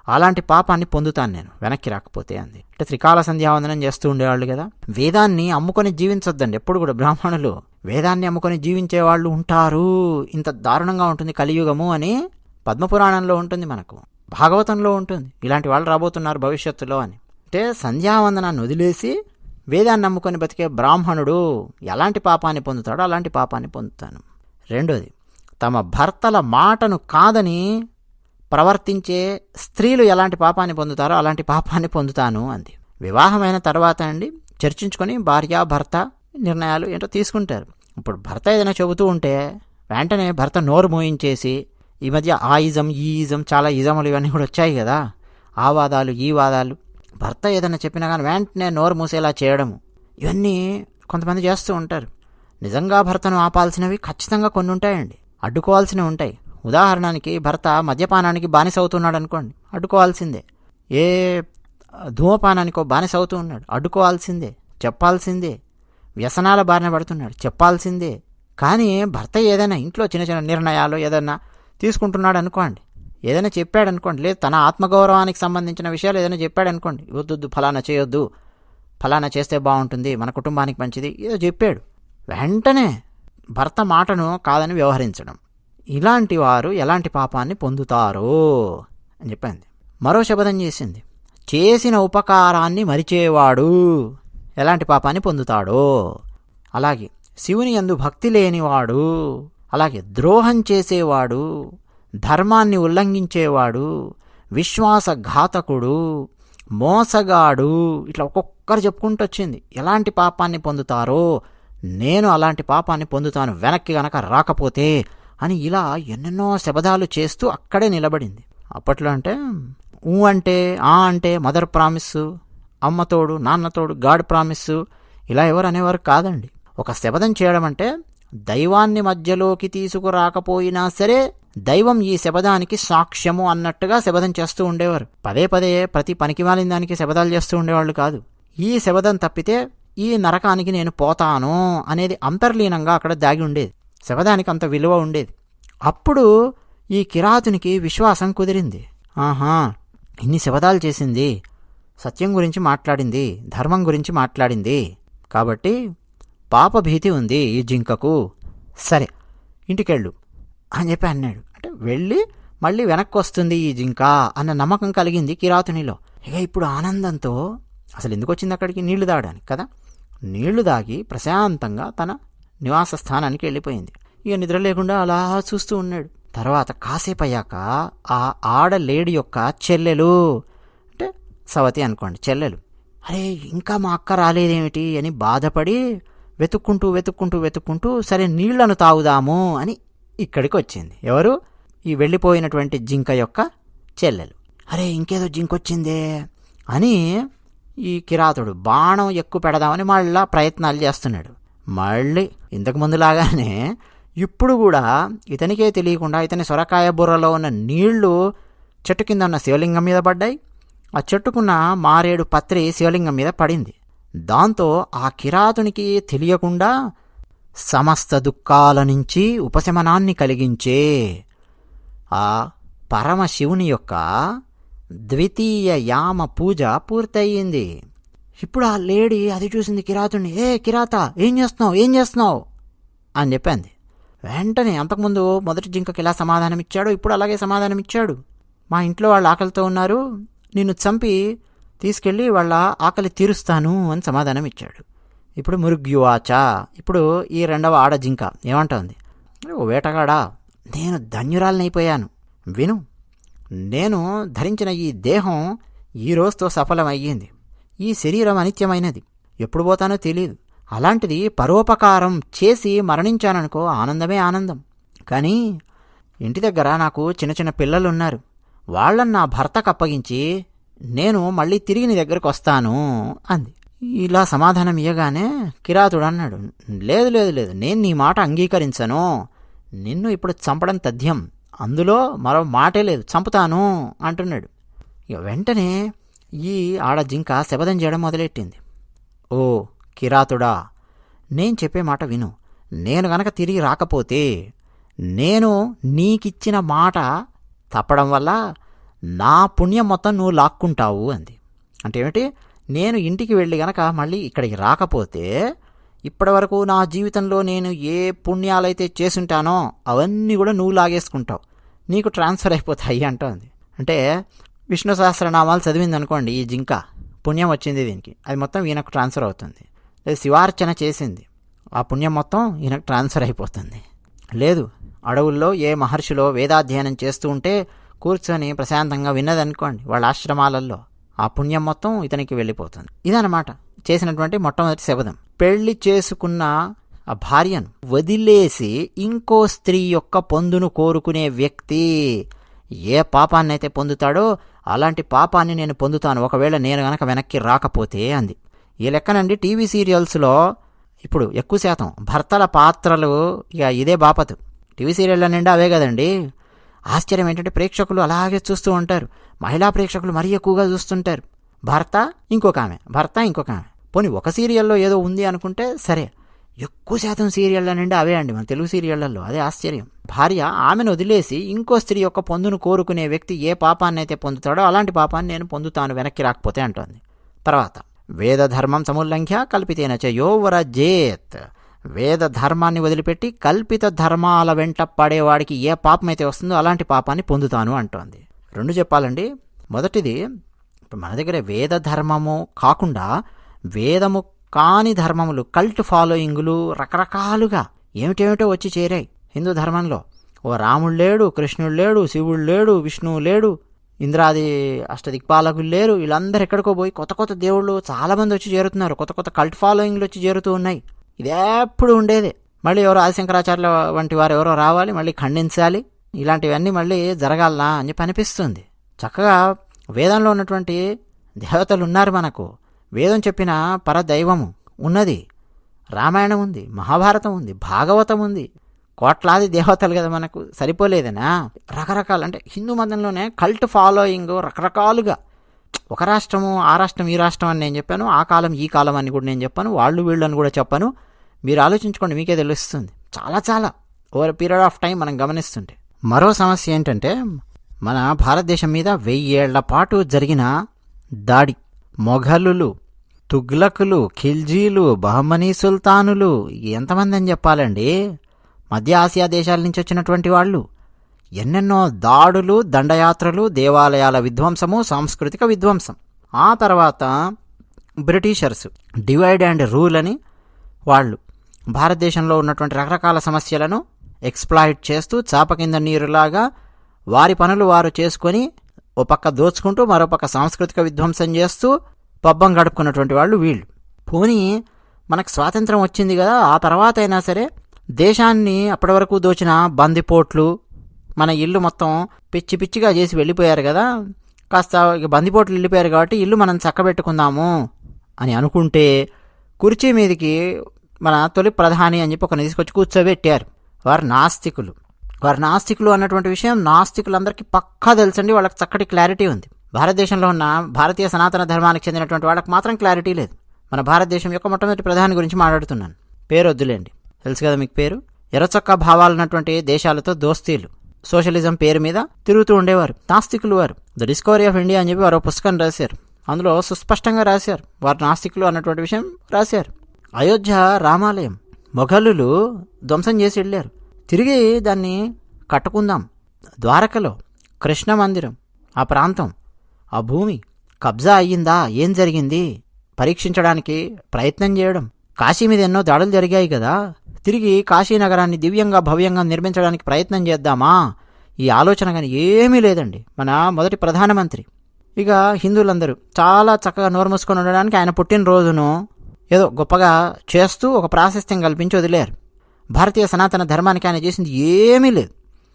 అలాంటి పాపాన్ని పొందుతాను నేను వెనక్కి రాకపోతే అంది. అంటే త్రికాల సంధ్యావందనం చేస్తూ ఉండేవాళ్ళు కదా. వేదాన్ని అమ్ముకొని జీవించొద్దండి ఎప్పుడు కూడా. బ్రాహ్మణులు వేదాన్ని అమ్ముకొని జీవించేవాళ్ళు ఉంటారు. ఇంత దారుణంగా ఉంటుంది కలియుగము అని పద్మపురాణంలో ఉంటుంది, మనకు భాగవతంలో ఉంటుంది. ఇలాంటి వాళ్ళు రాబోతున్నారు భవిష్యత్తులో అని. అంటే సంధ్యావందనాన్ని వదిలేసి వేదాన్ని నమ్ముకొని బతికే బ్రాహ్మణుడు ఎలాంటి పాపాన్ని పొందుతాడో అలాంటి పాపాన్ని పొందుతాను. రెండోది, తమ భర్తల మాటను కాదని ప్రవర్తించే స్త్రీలు ఎలాంటి పాపాన్ని పొందుతారో అలాంటి పాపాన్ని పొందుతాను అంది. వివాహమైన తర్వాత అండి చర్చించుకొని భార్య భర్త నిర్ణయాలు ఏంటో తీసుకుంటారు. ఇప్పుడు భర్త ఏదైనా చెబుతూ ఉంటే వెంటనే భర్త నోరు మోయించేసి, ఈ మధ్య ఆ ఇజం ఈ ఇజం చాలా ఇజములు ఇవన్నీ కూడా వచ్చాయి కదా, ఆ వాదాలు ఈ వాదాలు, భర్త ఏదైనా చెప్పినా కానీ వెంటనే నోరు మూసేలా చేయడము, ఇవన్నీ కొంతమంది చేస్తూ ఉంటారు. నిజంగా భర్తను ఆపాల్సినవి ఖచ్చితంగా కొన్ని ఉంటాయండి, అడ్డుకోవాల్సినవి ఉంటాయి. ఉదాహరణకి భర్త మద్యపానానికి బానిస అవుతున్నాడు అనుకోండి, అడ్డుకోవాల్సిందే. ఏ ధూమపానానికో బానిస అవుతూ ఉన్నాడు, అడ్డుకోవాల్సిందే, చెప్పాల్సిందే. వ్యసనాల బారిన పడుతున్నాడు, చెప్పాల్సిందే. కానీ భర్త ఏదైనా ఇంట్లో చిన్న చిన్న నిర్ణయాలు ఏదైనా తీసుకుంటున్నాడు అనుకోండి, ఏదైనా చెప్పాడు అనుకోండి, లేదు తన ఆత్మగౌరవానికి సంబంధించిన విషయాలు ఏదైనా చెప్పాడు అనుకోండి, వద్దు ఫలానా చేయొద్దు, ఫలానా చేస్తే బాగుంటుంది, మన కుటుంబానికి మంచిది, ఏదో చెప్పాడు, వెంటనే భర్త మాటను కాదని వ్యవహరించడం, ఇలాంటి వారు ఎలాంటి పాపాన్ని పొందుతారో అని చెప్పింది. మరో శబదం చేసింది, చేసిన ఉపకారాన్ని మరిచేవాడు ఎలాంటి పాపాన్ని పొందుతాడో, అలాగే శివుని యందు భక్తి లేనివాడు, అలాగే ద్రోహం చేసేవాడు, ధర్మాన్ని ఉల్లంఘించేవాడు, విశ్వాసఘాతకుడు, మోసగాడు, ఇట్లా ఒక్కొక్కరు చెప్పుకుంటూ వచ్చింది ఎలాంటి పాపాన్ని పొందుతారో. నేను అలాంటి పాపాన్ని పొందుతాను వెనక్కి గనక రాకపోతే అని ఇలా ఎన్నెన్నో శబదాలు చేస్తూ అక్కడే నిలబడింది. అప్పట్లో అంటే అంటే అంటే మదర్ ప్రామిస్సు, అమ్మతోడు, నాన్నతోడు, గాడ్ ప్రామిస్సు ఇలా ఎవరు అనేవారు కాదండి. ఒక శబదం చేయడం అంటే దైవాన్ని మధ్యలోకి తీసుకురాకపోయినా సరే దైవం ఈ శబదానికి సాక్ష్యము అన్నట్టుగా శబదం చేస్తూ ఉండేవారు. పదే పదే ప్రతి పనికిమాలిన దానికి శబదాలు చేస్తూ ఉండేవాళ్ళు కాదు. ఈ శబదం తప్పితే ఈ నరకానికి నేను పోతాను అనేది అంతర్లీనంగా అక్కడ దాగి ఉండేది. శబదానికి అంత విలువ ఉండేది. అప్పుడు ఈ కిరాతునికి విశ్వాసం కుదిరింది. ఆహా, ఇన్ని శబదాలు చేసింది, సత్యం గురించి మాట్లాడింది, ధర్మం గురించి మాట్లాడింది, కాబట్టి పాపభీతి ఉంది ఈ జింకకు, సరే ఇంటికెళ్ళు అని చెప్పి అన్నాడు. అంటే వెళ్ళి మళ్ళీ వెనక్కి వస్తుంది ఈ జింక అన్న నమ్మకం కలిగింది కిరాతునిలో. ఇక ఇప్పుడు ఆనందంతో అసలు ఎందుకు వచ్చింది అక్కడికి? నీళ్లు తాగడానికి కదా. నీళ్లు దాగి ప్రశాంతంగా తన నివాస స్థానానికి వెళ్ళిపోయింది. ఇక నిద్ర లేకుండా అలా చూస్తూ ఉన్నాడు. తర్వాత కాసేపు అయ్యాక ఆ ఆడ లేడీ యొక్క చెల్లెలు, అంటే సవతి అనుకోండి, చెల్లెలు, అరే ఇంకా మా అక్క రాలేదేమిటి అని బాధపడి వెతుక్కుంటూ వెతుక్కుంటూ వెతుక్కుంటూ సరే నీళ్లను తాగుదాము అని ఇక్కడికి వచ్చింది. ఎవరు? ఈ వెళ్ళిపోయినటువంటి జింక యొక్క చెల్లెలు. అరే ఇంకేదో జింకొచ్చిందే అని ఈ కిరాతుడు బాణం ఎక్కువ పెడదామని మళ్ళా ప్రయత్నాలు చేస్తున్నాడు. మళ్ళీ ఇంతకు ముందులాగానే ఇప్పుడు కూడా ఇతనికే తెలియకుండా ఇతని సొరకాయ బుర్రలో ఉన్న నీళ్లు చెట్టు కింద ఉన్న శివలింగం మీద పడ్డాయి. ఆ చెట్టుకున్న మారేడు పత్రి శివలింగం మీద పడింది. దాంతో ఆ కిరాతునికి తెలియకుండా సమస్త దుఃఖాల నుంచి ఉపశమనాన్ని కలిగించే ఆ పరమశివుని యొక్క ద్వితీయ యామ పూజ పూర్తయింది. ఇప్పుడు ఆ లేడీ అది చూసింది కిరాతుడిని. ఏ కిరాత, ఏం చేస్తున్నావు అని చెప్పింది. వెంటనే అంతకుముందు మొదటి జింకకి ఎలా సమాధానం ఇచ్చాడో ఇప్పుడు అలాగే సమాధానం ఇచ్చాడు. మా ఇంట్లో వాళ్ళు ఆకలితో ఉన్నారు, నిన్ను చంపి తీసుకెళ్ళి వాళ్ళ ఆకలి తీరుస్తాను అని సమాధానం ఇచ్చాడు. ఇప్పుడు మురుగ్యువాచ, ఇప్పుడు ఈ రెండవ ఆడ జింక ఏమంటోంది? ఓ వేటగాడా, నేను ధన్యురాలనైపోయాను. విను, నేను ధరించిన ఈ దేహం ఈ రోజుతో సఫలమయ్యింది. ఈ శరీరం అనిత్యమైనది, ఎప్పుడు పోతానో తెలియదు. అలాంటిది పరోపకారం చేసి మరణించాననుకో, ఆనందమే ఆనందం. కానీ ఇంటి దగ్గర నాకు చిన్న చిన్న పిల్లలున్నారు, వాళ్ళని నా భర్తకు అప్పగించి నేను మళ్ళీ తిరిగి నీ దగ్గరకు వస్తాను అంది. ఇలా సమాధానం ఇయ్యగానే కిరాతుడు అన్నాడు, లేదు లేదు లేదు, నేను నీ మాట అంగీకరించను. నిన్ను ఇప్పుడు చంపడం తథ్యం, అందులో మరో మాటే లేదు, చంపుతాను అంటున్నాడు. ఇక వెంటనే ఈ ఆడ జింక శబదం చేయడం మొదలెట్టింది. ఓ కిరాతుడా, నేను చెప్పే మాట విను. నేను గనక తిరిగి రాకపోతే నేను నీకిచ్చిన మాట తప్పడం వల్ల నా పుణ్యం మొత్తం నువ్వు లాక్కుంటావు అంది. అంటే ఏమిటి? నేను ఇంటికి వెళ్ళి గనక మళ్ళీ ఇక్కడికి రాకపోతే ఇప్పటి వరకు నా జీవితంలో నేను ఏ పుణ్యాలైతే చేసుంటానో అవన్నీ కూడా నువ్వు లాగేసుకుంటావు, నీకు ట్రాన్స్ఫర్ అయిపోతాయి అంటోంది. అంటే విష్ణు సహస్రనామాలు చదివింది అనుకోండి ఈ జింక, పుణ్యం వచ్చింది దీనికి, అది మొత్తం ఈయనకు ట్రాన్స్ఫర్ అవుతుంది. లేదు శివార్చన చేసింది, ఆ పుణ్యం మొత్తం ఈయనకు ట్రాన్స్ఫర్ అయిపోతుంది. లేదు అడవుల్లో ఏ మహర్షిలో వేదాధ్యయనం చేస్తూ ఉంటే కూర్చొని ప్రశాంతంగా విన్నదనుకోండి వాళ్ళ ఆశ్రమాలలో, ఆ పుణ్యం మొత్తం ఇతనికి వెళ్ళిపోతుంది. ఇదన్నమాట చేసినటువంటి మొట్టమొదటి శబదం. పెళ్లి చేసుకున్న ఆ భార్యను వదిలేసి ఇంకో స్త్రీ యొక్క పొందును కోరుకునే వ్యక్తి ఏ పాపాన్నైతే పొందుతాడో అలాంటి పాపాన్ని నేను పొందుతాను ఒకవేళ నేను గనక వెనక్కి రాకపోతే అంది. ఈ లెక్కనండి టీవీ సీరియల్స్లో ఇప్పుడు ఎక్కువ శాతం భర్తల పాత్రలు ఇక ఇదే బాపతు. టీవీ సీరియళ్ళ నిండా అవే కదండి. ఆశ్చర్యం ఏంటంటే ప్రేక్షకులు అలాగే చూస్తూ ఉంటారు, మహిళా ప్రేక్షకులు మరీ ఎక్కువగా చూస్తుంటారు. భర్త ఇంకొక ఆమె, భర్త ఇంకొక ఆమె. పోనీ ఒక సీరియల్లో ఏదో ఉంది అనుకుంటే సరే, ఎక్కువ శాతం సీరియళ్ళ నిండా అవే అండి మన తెలుగు సీరియళ్లలో. అదే ఆశ్చర్యం. భార్య ఆమెను వదిలేసి ఇంకో స్త్రీ యొక్క పొందును కోరుకునే వ్యక్తి ఏ పాపాన్నైతే పొందుతాడో అలాంటి పాపాన్ని నేను పొందుతాను వెనక్కి రాకపోతే అంటోంది. తర్వాత వేదధర్మం సముల్లంఘ్య కల్పితేన చ యో వరజేత్, వేద ధర్మాన్ని వదిలిపెట్టి కల్పిత ధర్మాల వెంట పడేవాడికి ఏ పాపమైతే వస్తుందో అలాంటి పాపాన్ని పొందుతాను అంటోంది. రెండు చెప్పాలండి. మొదటిది ఇప్పుడు మన దగ్గర వేద ధర్మము కాకుండా వేదము కాని ధర్మములు, కల్ట్ ఫాలోయింగులు రకరకాలుగా ఏమిటేమిటో వచ్చి చేరాయి హిందూ ధర్మంలో. ఓ రాముడు లేడు, కృష్ణుడు లేడు, శివుడు లేడు, విష్ణువు లేడు, ఇంద్రాది అష్టదిక్పాలకులు లేరు. వీళ్ళందరూ ఎక్కడికో పోయి కొత్త కొత్త దేవుళ్ళు చాలామంది వచ్చి చేరుతున్నారు. కొత్త కొత్త కల్ట్ ఫాలోయింగ్లు వచ్చి చేరుతూ ఉన్నాయి. ఇదేప్పుడు ఉండేదే. మళ్ళీ ఎవరో ఆదిశంకరాచార్యుల వంటి వారు ఎవరో రావాలి, మళ్ళీ ఖండించాలి. ఇలాంటివన్నీ మళ్ళీ జరగాలనా అని చెప్పి అనిపిస్తుంది. చక్కగా వేదంలో ఉన్నటువంటి దేవతలు ఉన్నారు మనకు. వేదం చెప్పిన పరదైవము ఉన్నది. రామాయణం ఉంది, మహాభారతం ఉంది, భాగవతం ఉంది. కోట్లాది దేవతలు కదా మనకు, సరిపోలేదనా? రకరకాల అంటే హిందూ మతంలోనే కల్ట్ ఫాలోయింగ్ రకరకాలుగా, ఒక రాష్ట్రము ఆ రాష్ట్రం ఈ రాష్ట్రం అని నేను చెప్పాను, ఆ కాలం ఈ కాలం అని కూడా నేను చెప్పాను, వాళ్ళు వీళ్ళని కూడా చెప్పాను. మీరు ఆలోచించుకోండి, మీకే తెలుస్తుంది. చాలా చాలా ఓవర్ పీరియడ్ ఆఫ్ టైం మనం గమనిస్తుంటే. మరో సమస్య ఏంటంటే, మన భారతదేశం మీద 1000 ఏళ్ల పాటు జరిగిన దాడి. మొఘలులు, తుగ్లకులు, ఖిల్జీలు, బహమనీ సుల్తానులు, ఎంతమంది అని చెప్పాలండి? మధ్య ఆసియా దేశాల నుంచి వచ్చినటువంటి వాళ్ళు. ఎన్నెన్నో దాడులు, దండయాత్రలు, దేవాలయాల విధ్వంసము, సాంస్కృతిక విధ్వంసం. ఆ తర్వాత బ్రిటిషర్స్ డివైడ్ అండ్ రూల్ అని వాళ్ళు భారతదేశంలో ఉన్నటువంటి రకరకాల సమస్యలను ఎక్స్ప్లాయిట్ చేస్తూ చాప కింద నీరులాగా వారి పనులు వారు చేసుకొని ఓ పక్క దోచుకుంటూ మరో పక్క సాంస్కృతిక విధ్వంసం చేస్తూ పబ్బం గడుపుకున్నటువంటి వాళ్ళు వీళ్ళు. పోనీ మనకు స్వాతంత్రం వచ్చింది కదా, ఆ తర్వాత అయినా సరే దేశాన్ని అప్పటి వరకు దోచిన బందిపోట్లు మన ఇల్లు మొత్తం పిచ్చి పిచ్చిగా చేసి వెళ్ళిపోయారు కదా, కాస్త బందిపోట్లు వెళ్ళిపోయారు కాబట్టి ఇల్లు మనం చక్కబెట్టుకుందాము అని అనుకుంటే కుర్చీ మీదకి మన తొలి ప్రధాని అని చెప్పి ఒకరిని తీసుకొచ్చి కూర్చోబెట్టారు. వారు నాస్తికులు. వారు నాస్తికులు అన్నటువంటి విషయం నాస్తికులందరికీ పక్కా తెలుసండి. వాళ్ళకి చక్కటి క్లారిటీ ఉంది. భారతదేశంలో ఉన్న భారతీయ సనాతన ధర్మానికి చెందినటువంటి వాళ్ళకి మాత్రం క్లారిటీ లేదు. మన భారతదేశం యొక్క మొట్టమొదటి ప్రధాని గురించి మాట్లాడుతున్నాను. పేరు వద్దులేండి, తెలుసు కదా మీకు పేరు. ఎర్రచొక్కా భావాలు ఉన్నటువంటి దేశాలతో దోస్తీలు, సోషలిజం పేరు మీద తిరుగుతూ ఉండేవారు నాస్తికులు. వారు ద డిస్కవరీ ఆఫ్ ఇండియా అని చెప్పి వారు పుస్తకం రాశారు. అందులో సుస్పష్టంగా రాశారు, వారు నాస్తికులు అన్నటువంటి విషయం రాశారు. అయోధ్య రామాలయం మొఘలులు ధ్వంసం చేసి వెళ్ళారు. తిరిగి దాన్ని కట్టుకుందాం. ద్వారకలో కృష్ణ మందిరం, ఆ ప్రాంతం, ఆ భూమి కబ్జా అయ్యిందా, ఏం జరిగింది పరీక్షించడానికి ప్రయత్నం చేయడం. కాశీ మీద ఎన్నో దాడులు జరిగాయి కదా, తిరిగి కాశీ నగరాన్ని దివ్యంగా భవ్యంగా నిర్మించడానికి ప్రయత్నం చేద్దామా? ఈ ఆలోచన కానీ ఏమీ లేదండి మన మొదటి ప్రధానమంత్రి. ఇక హిందువులందరూ చాలా చక్కగా నోరు మూసుకొని ఉండడానికి ఆయన పుట్టినరోజును ఏదో గొప్పగా చేస్తూ ఒక ప్రాశస్త్యం కల్పించి వదిలేరు. భారతీయ సనాతన ధర్మానికి ఆయన చేసింది ఏమీ లేదు.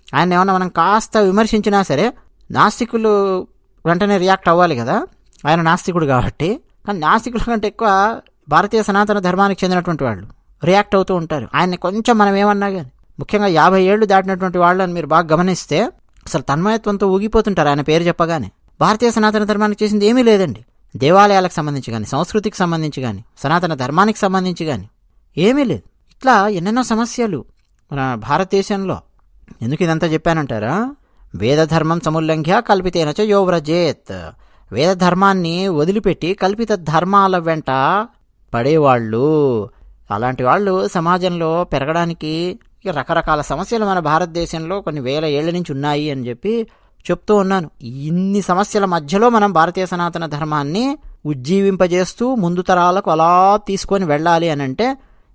ఆయన ఏమన్నా మనం కాస్త విమర్శించినా సరే నాస్తికులు వెంటనే రియాక్ట్ అవ్వాలి కదా, ఆయన నాస్తికుడు కాబట్టి. కానీ నాస్తికుల కంటే ఎక్కువ భారతీయ సనాతన ధర్మానికి చెందినటువంటి వాళ్ళు రియాక్ట్ అవుతూ ఉంటారు. ఆయన్ని కొంచెం మనం ఏమన్నా కానీ, ముఖ్యంగా 50 ఏళ్ళు దాటినటువంటి వాళ్ళని మీరు బాగా గమనిస్తే అసలు తన్మయత్వంతో ఊగిపోతుంటారు ఆయన పేరు చెప్పగానే. భారతీయ సనాతన ధర్మానికి చేసింది ఏమీ లేదండి. దేవాలయాలకు సంబంధించి కానీ, సంస్కృతికి సంబంధించి కానీ, సనాతన ధర్మానికి సంబంధించి కానీ ఏమీ లేదు. ఇట్లా ఎన్నెన్నో సమస్యలు మన భారతదేశంలో. ఎందుకు ఇదంతా చెప్పానంటారా? వేదధర్మం సముల్లంఘ్య కల్పితేనచ యో వ్రజేత్. వేదధర్మాన్ని వదిలిపెట్టి కల్పిత ధర్మాల వెంట పడేవాళ్ళు, అలాంటి వాళ్ళు సమాజంలో పెరగడానికి రకరకాల సమస్యలు మన భారతదేశంలో కొన్ని 1000 ఏళ్ల నుంచి ఉన్నాయి అని చెప్పి చెప్తూ ఉన్నాను. ఇన్ని సమస్యల మధ్యలో మనం భారతీయ సనాతన ధర్మాన్ని ఉజ్జీవింపజేస్తూ ముందు తరాలకు అలా తీసుకొని వెళ్ళాలి అని అంటే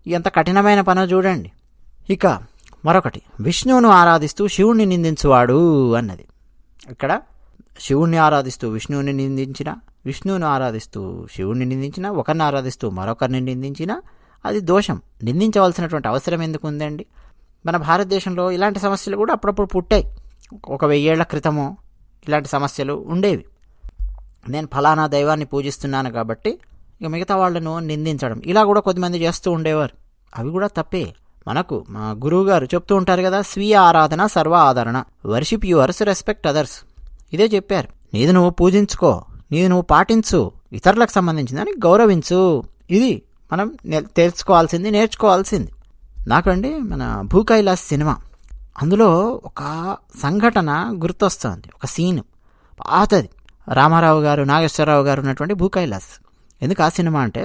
ఎంత కఠినమైన పనో చూడండి. ఇక మరొకటి, విష్ణువును ఆరాధిస్తూ శివుణ్ణి నిందించువాడు అన్నది. ఇక్కడ శివుణ్ణి ఆరాధిస్తూ విష్ణువుని నిందించిన, విష్ణువుని ఆరాధిస్తూ శివుణ్ణి నిందించిన, ఒకరిని ఆరాధిస్తూ మరొకరిని నిందించిన అది దోషం. నిందించవలసినటువంటి అవసరం ఎందుకు ఉందండి? మన భారతదేశంలో ఇలాంటి సమస్యలు కూడా అప్పుడప్పుడు పుట్టాయి. ఒక 1000 ఏళ్ల క్రితము ఇలాంటి సమస్యలు ఉండేవి. నేను ఫలానా దైవాన్ని పూజిస్తున్నాను కాబట్టి ఇక మిగతా వాళ్ళను నిందించడం ఇలా కూడా కొద్దిమంది చేస్తూ ఉండేవారు. అవి కూడా తప్పే. మనకు మా గురువు గారు చెప్తూ ఉంటారు కదా, స్వీయ ఆరాధన సర్వ ఆదరణ, వర్షిప్ యువర్స్, రెస్పెక్ట్ అదర్స్. ఇదే చెప్పారు. నీది నువ్వు పూజించుకో, నీది నువ్వు పాటించు, ఇతరులకు సంబంధించిందని గౌరవించు. ఇది మనం తెలుసుకోవాల్సింది, నేర్చుకోవాల్సింది. నాకండి మన భూకైలాస్ సినిమా, అందులో ఒక సంఘటన గుర్తొస్తుంది, ఒక సీన్ పాతది. రామారావు గారు, నాగేశ్వరరావు గారు ఉన్నటువంటి భూకైలాస్. ఎందుకు ఆ సినిమా అంటే,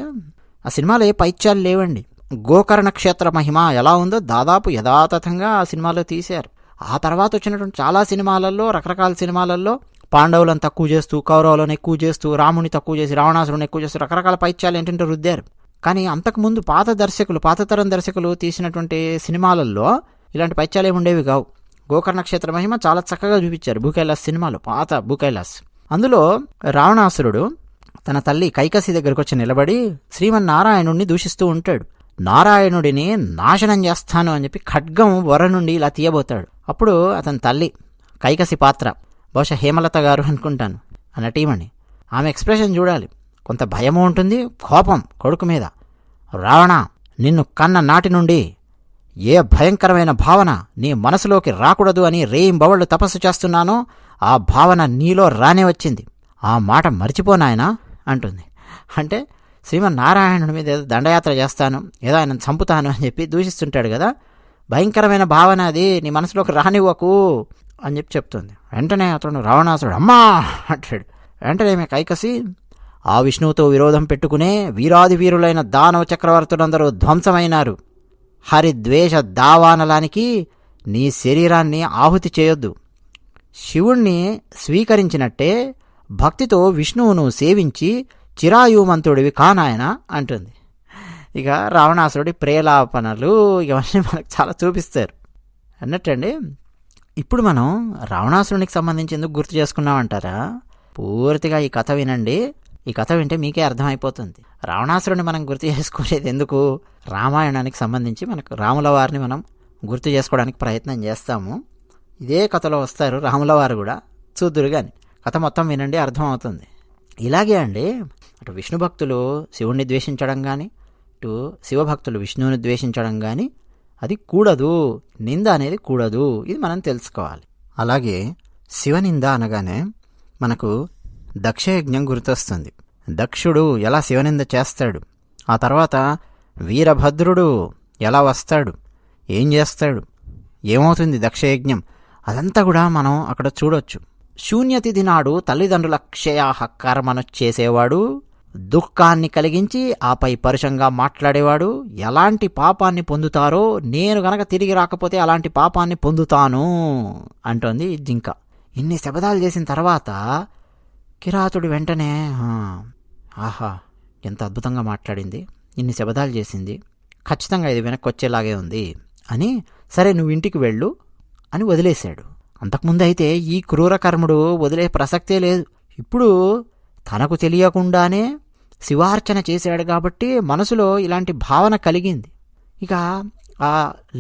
ఆ సినిమాలో ఏ పైత్యాలు లేవండి. గోకర్ణ క్షేత్ర మహిమ ఎలా ఉందో దాదాపు యథాతథంగా ఆ సినిమాలో తీశారు. ఆ తర్వాత వచ్చినటువంటి చాలా సినిమాలలో, రకరకాల సినిమాలలో పాండవులను తక్కువ చేస్తూ, కౌరవులను ఎక్కువ చేస్తూ, రాముని తక్కువ చేసి రావణాసురుని ఎక్కువ చేస్తూ రకరకాల పైత్యాలు ఏంటంటే రుద్దారు. కానీ అంతకుముందు పాత తరం దర్శకులు తీసినటువంటి సినిమాలలో ఇలాంటి పైత్యాలు ఏమి ఉండేవి కావు. గోకర్ణ క్షేత్ర మహిమ చాలా చక్కగా చూపించారు భూకైలాస్ సినిమాలో, పాత భూకైలాస్. అందులో రావణాసురుడు తన తల్లి కైకసి దగ్గరకు వచ్చి నిలబడి శ్రీమన్నారాయణుడిని దూషిస్తూ ఉంటాడు. నారాయణుడిని నాశనం చేస్తాను అని చెప్పి ఖడ్గం వర నుండి ఇలా తీయబోతాడు. అప్పుడు అతని తల్లి కైకసి పాత్ర, బహుశా హేమలత గారు అనుకుంటాను ఆ నటీమణి, ఆమె ఎక్స్ప్రెషన్ చూడాలి. కొంత భయము ఉంటుంది, కోపం కొడుకు మీద. రావణ, నిన్ను కన్న నాటి నుండి ఏ భయంకరమైన భావన నీ మనసులోకి రాకూడదు అని రేయింబవళ్ళు తపస్సు చేస్తున్నానో ఆ భావన నీలో రానే వచ్చింది. ఆ మాట మర్చిపోనాయనా అంటుంది. అంటే శ్రీమన్నారాయణుడి మీద ఏదో దండయాత్ర చేస్తాను, ఏదో ఆయన చంపుతాను అని చెప్పి దూషిస్తుంటాడు కదా, భయంకరమైన భావన అది నీ మనసులోకి రానివ్వకు అని చెప్పి చెప్తుంది. వెంటనే అతను రావణాసురుడు అమ్మా అంటాడు. వెంటనే ఆమె కైకసి ఆ విష్ణువుతో విరోధం పెట్టుకునే వీరాది వీరులైన దానవ చక్రవర్తులందరూ ధ్వంసమైనారు. హరిద్వేష దావానలానికి నీ శరీరాన్ని ఆహుతి చేయొద్దు. శివుణ్ణి స్వీకరించినట్టే భక్తితో విష్ణువును సేవించి చిరాయుమంతుడివి కానాయన అంటుంది. ఇక రావణాసురుడి ప్రేలాపనలు ఇవన్నీ మనకు చాలా చూపిస్తారు అన్నట్టండి. ఇప్పుడు మనం రావణాసురునికి సంబంధించి ఎందుకు గుర్తు చేసుకున్నామంటారా? పూర్తిగా ఈ కథ వినండి. ఈ కథ వింటే మీకే అర్థమైపోతుంది. రావణాసురుని మనం గుర్తు చేసుకునేది ఎందుకు? రామాయణానికి సంబంధించి మనకు రాముల వారిని మనం గుర్తు చేసుకోవడానికి ప్రయత్నం చేస్తాము. ఇదే కథలో వస్తారు రాముల వారు కూడా, చూద్దురు కానీ కథ మొత్తం వినండి, అర్థమవుతుంది. ఇలాగే అండి, అటు విష్ణు భక్తులు శివుణ్ణి ద్వేషించడం కానీ, ఇటు శివభక్తులు విష్ణువుని ద్వేషించడం కానీ అది కూడదు. నింద అనేది కూడదు, ఇది మనం తెలుసుకోవాలి. అలాగే శివనింద అనగానే మనకు దక్షయజ్ఞం గుర్తొస్తుంది. దక్షుడు ఎలా శివనింద చేస్తాడు, ఆ తర్వాత వీరభద్రుడు ఎలా వస్తాడు, ఏం చేస్తాడు, ఏమవుతుంది దక్షయజ్ఞం, అదంతా కూడా మనం అక్కడ చూడొచ్చు. శూన్యతిథి నాడు తల్లిదండ్రుల క్షయాహ కర్మను చేసేవాడు, దుఃఖాన్ని కలిగించి ఆపై పరుషంగా మాట్లాడేవాడు ఎలాంటి పాపాన్ని పొందుతారో నేను గనక తిరిగి రాకపోతే అలాంటి పాపాన్ని పొందుతాను అంటోంది జింక. ఇన్ని శపథాలు చేసిన తర్వాత కిరాతుడు వెంటనే ఆహా ఎంత అద్భుతంగా మాట్లాడింది, ఇన్ని శపథాలు చేసింది, ఖచ్చితంగా ఇది వెనక్కి వచ్చేలాగే ఉంది అని, సరే నువ్వు ఇంటికి వెళ్ళు అని వదిలేశాడు. అంతకుముందు అయితే ఈ క్రూరకర్ముడు వదిలే ప్రసక్తే లేదు. ఇప్పుడు తనకు తెలియకుండానే శివార్చన చేశాడు కాబట్టి మనసులో ఇలాంటి భావన కలిగింది. ఇక ఆ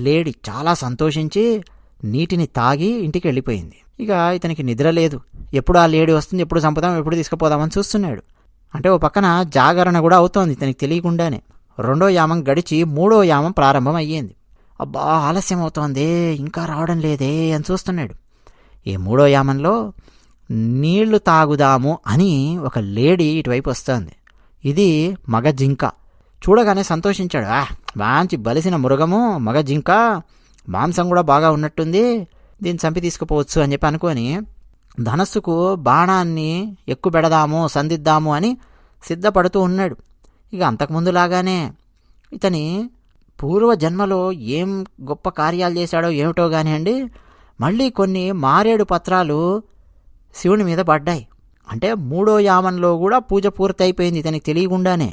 లేడీ చాలా సంతోషించి నీటిని తాగి ఇంటికి వెళ్ళిపోయింది. ఇక ఇతనికి నిద్ర లేదు, ఎప్పుడు ఆ లేడీ వస్తుంది, ఎప్పుడు చంపుదాం, ఎప్పుడు తీసుకుపోదామని చూస్తున్నాడు. అంటే ఓ పక్కన జాగరణ కూడా అవుతోంది ఇతనికి తెలియకుండానే. 2వ యామం గడిచి 3వ యామం ప్రారంభం అయ్యింది. అబ్బా ఆలస్యం అవుతోంది, ఇంకా రావడం లేదే అని చూస్తున్నాడు. ఈ 3వ యామంలో నీళ్లు తాగుదాము అని ఒక లేడీ ఇటువైపు వస్తోంది. ఇది మగ జింక. చూడగానే సంతోషించాడు. మంచి బలిసిన మృగము మగ జింక, మాంసం కూడా బాగా ఉన్నట్టుంది, దీన్ని చంపి తీసుకుపోవచ్చు అని చెప్పి అనుకొని ధనస్సుకు బాణాన్ని ఎక్కుబెడదాము సంధిద్దాము అని సిద్ధపడుతూ ఉన్నాడు. ఇక అంతకుముందులాగానే ఇతని పూర్వజన్మలో ఏం గొప్ప కార్యాలు చేశాడో ఏమిటో కానివ్వండి, మళ్ళీ కొన్ని మారేడు పత్రాలు శివుని మీద పడ్డాయి. అంటే 3వ యామంలో కూడా పూజ పూర్తయిపోయింది ఇతనికి తెలియకుండానే.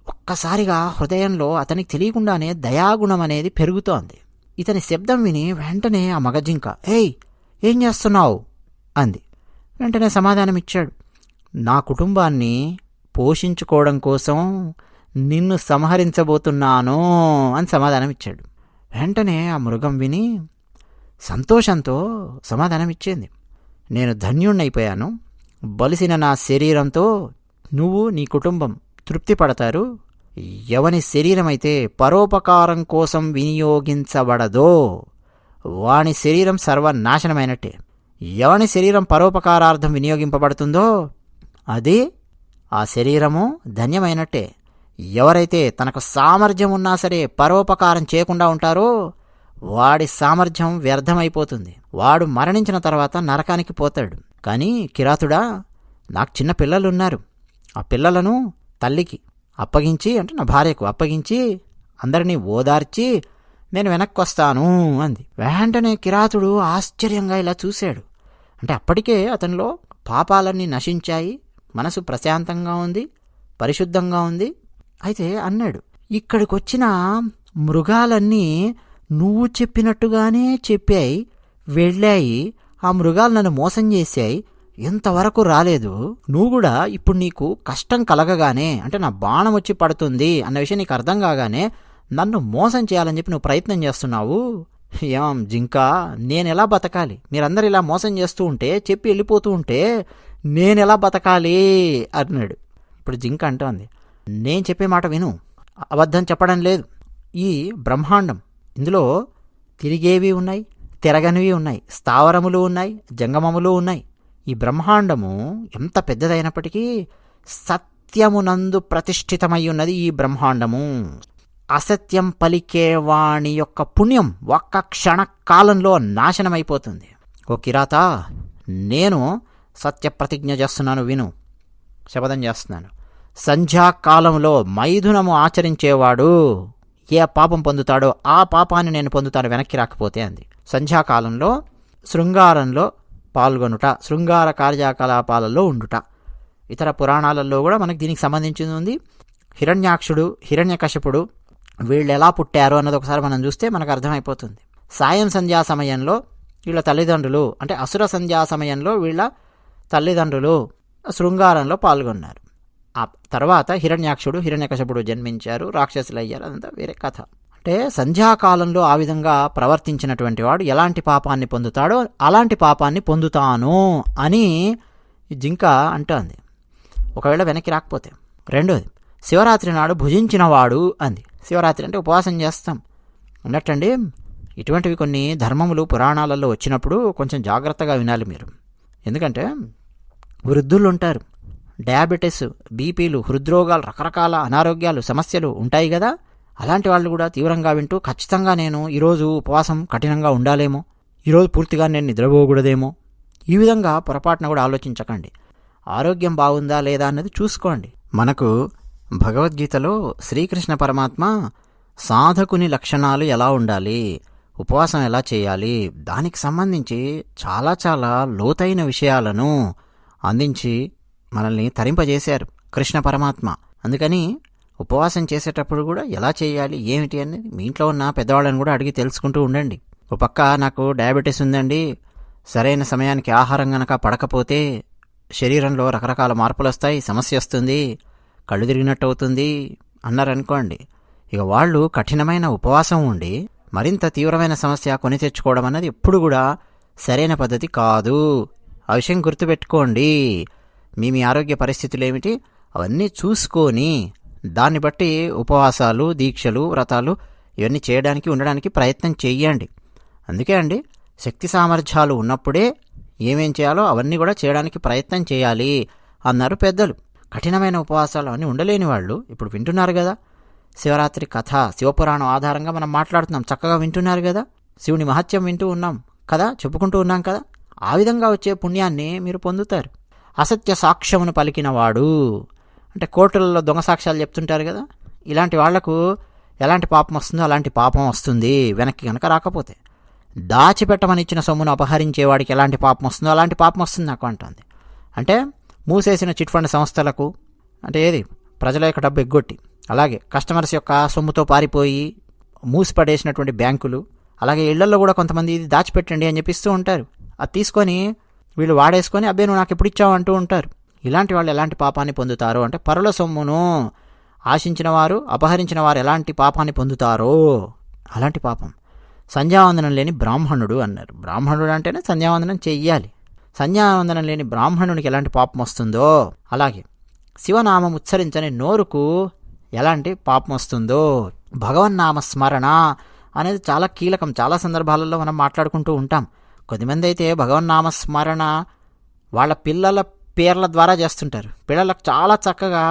ఒక్కసారిగా హృదయంలో అతనికి తెలియకుండానే దయాగుణం అనేది పెరుగుతోంది. ఇతని శబ్దం విని వెంటనే ఆ మగజింక ఏయ్ ఏం చేస్తున్నావు అంది. వెంటనే సమాధానం ఇచ్చాడు, నా కుటుంబాన్ని పోషించుకోవడం కోసం నిన్ను సంహరించబోతున్నాను అని సమాధానం ఇచ్చాడు. వెంటనే ఆ మృగం విని సంతోషంతో సమాధానం ఇచ్చింది, నేను ధన్యుణ్ణైపోయాను, బలిసిన నా శరీరంతో నువ్వు నీ కుటుంబం తృప్తి పడతారు. ఎవని శరీరమైతే పరోపకారం కోసం వినియోగించబడదో వాని శరీరం సర్వనాశనమైనట్టే. ఎవని శరీరం పరోపకారార్థం వినియోగింపబడుతుందో అది ఆ శరీరము ధన్యమైనట్టే. ఎవరైతే తనకు సామర్థ్యం ఉన్నా సరే పరోపకారం చేయకుండా ఉంటారో వాడి సామర్థ్యం వ్యర్థమైపోతుంది, వాడు మరణించిన తర్వాత నరకానికి పోతాడు. కానీ కిరాతుడా, నాకు చిన్న పిల్లలున్నారు, ఆ పిల్లలను తల్లికి అప్పగించి, అంటే నా భార్యకు అప్పగించి అందరినీ ఓదార్చి నేను వెనక్కి వస్తాను అంది. వెంటనే కిరాతుడు ఆశ్చర్యంగా ఇలా చూశాడు. అంటే అప్పటికే అతనిలో పాపాలన్నీ నశించాయి, మనసు ప్రశాంతంగా ఉంది, పరిశుద్ధంగా ఉంది. అయితే అన్నాడు, ఇక్కడికొచ్చిన మృగాలన్నీ నువ్వు చెప్పినట్టుగానే చెప్పాయి, వెళ్ళాయి, ఆ మృగాలు నన్ను మోసం చేశాయి, ఎంతవరకు రాలేదు. నువ్వు కూడా ఇప్పుడు నీకు కష్టం కలగగానే, అంటే నా బాణం వచ్చి పడుతుంది అన్న విషయం నీకు అర్థం కాగానే నన్ను మోసం చేయాలని చెప్పి నువ్వు ప్రయత్నం చేస్తున్నావు. ఏం జింక, నేనెలా బతకాలి? మీరందరూ ఇలా మోసం చేస్తూ ఉంటే, చెప్పి వెళ్ళిపోతూ ఉంటే నేనెలా బతకాలి అన్నాడు. ఇప్పుడు జింక అంటోంది, నేను చెప్పే మాట విను, అబద్ధం చెప్పడం లేదు. ఈ బ్రహ్మాండం, ఇందులో తిరిగేవి ఉన్నాయి, తిరగనివి ఉన్నాయి, స్థావరములు ఉన్నాయి, జంగమములు ఉన్నాయి. ఈ బ్రహ్మాండము ఎంత పెద్దదైనప్పటికీ సత్యమునందు ప్రతిష్ఠితమై ఉన్నది. ఈ బ్రహ్మాండము అసత్యం పలికే వాణి యొక్క పుణ్యం ఒక్క క్షణకాలంలో నాశనమైపోతుంది. ఓ కిరాత, నేను సత్యప్రతిజ్ఞ చేస్తున్నాను, విను, శపథం చేస్తున్నాను. సంధ్యాకాలంలో మైథునము ఆచరించేవాడు ఏ పాపం పొందుతాడో ఆ పాపాన్ని నేను పొందుతాను వెనక్కి రాకపోతే అంది. సంధ్యాకాలంలో శృంగారంలో పాల్గొనుట, శృంగార కార్యకలాపాలలో ఉండుట. ఇతర పురాణాలలో కూడా మనకి దీనికి సంబంధించింది ఉంది. హిరణ్యాక్షుడు, హిరణ్యకశపుడు వీళ్ళు ఎలా పుట్టారు అన్నది ఒకసారి మనం చూస్తే మనకు అర్థమైపోతుంది. సాయం సంధ్యా సమయంలో వీళ్ళ తల్లిదండ్రులు, అంటే అసుర సంధ్యా సమయంలో వీళ్ళ తల్లిదండ్రులు శృంగారంలో పాల్గొన్నారు. ఆ తర్వాత హిరణ్యాక్షుడు, హిరణ్యకశపుడు జన్మించారు, రాక్షసులు అయ్యారు. అదంతా వేరే కథ. అంటే సంధ్యాకాలంలో ఆ విధంగా ప్రవర్తించినటువంటి వాడు ఎలాంటి పాపాన్ని పొందుతాడో అలాంటి పాపాన్ని పొందుతాను అని జింక అంటోంది, ఒకవేళ వెనక్కి రాకపోతే. రెండోది, శివరాత్రి నాడు భుజించినవాడు అంది. శివరాత్రి అంటే ఉపవాసం చేస్తాం అన్నట్టండి. ఇటువంటివి కొన్ని ధర్మములు పురాణాలలో వచ్చినప్పుడు కొంచెం జాగ్రత్తగా వినాలి మీరు. ఎందుకంటే వృద్ధులు ఉంటారు, డయాబెటీస్, బీపీలు, హృద్రోగాలు, రకరకాల అనారోగ్యాలు, సమస్యలు ఉంటాయి కదా. అలాంటి వాళ్ళు కూడా తీవ్రంగా వింటూ ఖచ్చితంగా నేను ఈరోజు ఉపవాసం కఠినంగా ఉండాలేమో, ఈరోజు పూర్తిగా నేను నిద్రపోకూడదేమో, ఈ విధంగా పొరపాటున కూడా ఆలోచించకండి. ఆరోగ్యం బాగుందా లేదా అన్నది చూసుకోండి. మనకు భగవద్గీతలో శ్రీకృష్ణ పరమాత్మ సాధకుని లక్షణాలు ఎలా ఉండాలి, ఉపవాసం ఎలా చేయాలి, దానికి సంబంధించి చాలా చాలా లోతైన విషయాలను అందించి మనల్ని తరింపజేశారు కృష్ణ పరమాత్మ. అందుకని ఉపవాసం చేసేటప్పుడు కూడా ఎలా చేయాలి, ఏమిటి అనేది మీ ఇంట్లో ఉన్న పెద్దవాళ్ళని కూడా అడిగి తెలుసుకుంటూ ఉండండి. ఒక పక్క నాకు డయాబెటీస్ ఉందండి, సరైన సమయానికి ఆహారం గనక పడకపోతే శరీరంలో రకరకాల మార్పులు వస్తాయి, సమస్య వస్తుంది, కళ్ళు తిరిగినట్టు అవుతుంది అన్నారనుకోండి. ఇక వాళ్ళు కఠినమైన ఉపవాసం ఉండి మరింత తీవ్రమైన సమస్య కొని తెచ్చుకోవడం అన్నది ఎప్పుడు కూడా సరైన పద్ధతి కాదు. ఆ విషయం గుర్తుపెట్టుకోండి. మీ ఆరోగ్య పరిస్థితులు ఏమిటి అవన్నీ చూసుకొని దాన్ని బట్టి ఉపవాసాలు, దీక్షలు, వ్రతాలు ఇవన్నీ చేయడానికి ఉండడానికి ప్రయత్నం చెయ్యండి. అందుకే అండి, శక్తి సామర్థ్యాలు ఉన్నప్పుడే ఏమేం చేయాలో అవన్నీ కూడా చేయడానికి ప్రయత్నం చేయాలి అన్నారు పెద్దలు. కఠినమైన ఉపవాసాలు అన్నీ ఉండలేని వాళ్ళు ఇప్పుడు వింటున్నారు కదా. శివరాత్రి కథ, శివపురాణం ఆధారంగా మనం మాట్లాడుతున్నాం, చక్కగా వింటున్నారు కదా. శివుని మహత్యం వింటూ ఉన్నాం కదా, చెప్పుకుంటూ ఉన్నాం కదా. ఆ విధంగా వచ్చే పుణ్యాన్ని మీరు పొందుతారు. అసత్య సాక్ష్యమును పలికినవాడు, అంటే కోర్టులలో దొంగ సాక్ష్యాలు చెప్తుంటారు కదా, ఇలాంటి వాళ్లకు ఎలాంటి పాపం వస్తుందో అలాంటి పాపం వస్తుంది వెనక్కి కనుక రాకపోతే. దాచిపెట్టమని ఇచ్చిన సొమ్మును అపహరించేవాడికి ఎలాంటి పాపం వస్తుందో అలాంటి పాపం వస్తుంది నాకు అంటుంది. అంటే మూసేసిన చిట్ ఫండ్ సంస్థలకు, అంటే ఏది ప్రజల యొక్క డబ్బు ఎగ్గొట్టి, అలాగే కస్టమర్స్ యొక్క సొమ్ముతో పారిపోయి మూసిపడేసినటువంటి బ్యాంకులు, అలాగే ఇళ్లలో కూడా కొంతమంది ఇది దాచిపెట్టండి అని చెప్పిస్తూ ఉంటారు. అది తీసుకొని వీళ్ళు వాడేసుకొని అబ్బే నువ్వు నాకు ఎప్పుడు ఇచ్చావు అంటూ ఉంటారు. ఇలాంటి వాళ్ళు ఎలాంటి పాపాన్ని పొందుతారు అంటే పరుల సొమ్మును ఆశించిన వారు, అపహరించిన వారు ఎలాంటి పాపాన్ని పొందుతారో అలాంటి పాపం. సంధ్యావందనం లేని బ్రాహ్మణుడు అన్నారు. బ్రాహ్మణుడు అంటేనే సంధ్యావందనం చెయ్యాలి. సంధ్యావందనం లేని బ్రాహ్మణునికి ఎలాంటి పాపం వస్తుందో అలాగే శివనామం ఉచ్చరించని నోరుకు ఎలాంటి పాపం వస్తుందో. భగవన్నామ స్మరణ అనేది చాలా కీలకం. చాలా సందర్భాలలో మనం మాట్లాడుకుంటూ ఉంటాం. కొద్దిమంది అయితే భగవన్నామ స్మరణ వాళ్ళ పిల్లల పేర్ల ద్వారా చేస్తుంటారు. పిల్లలకు చాలా చక్కగా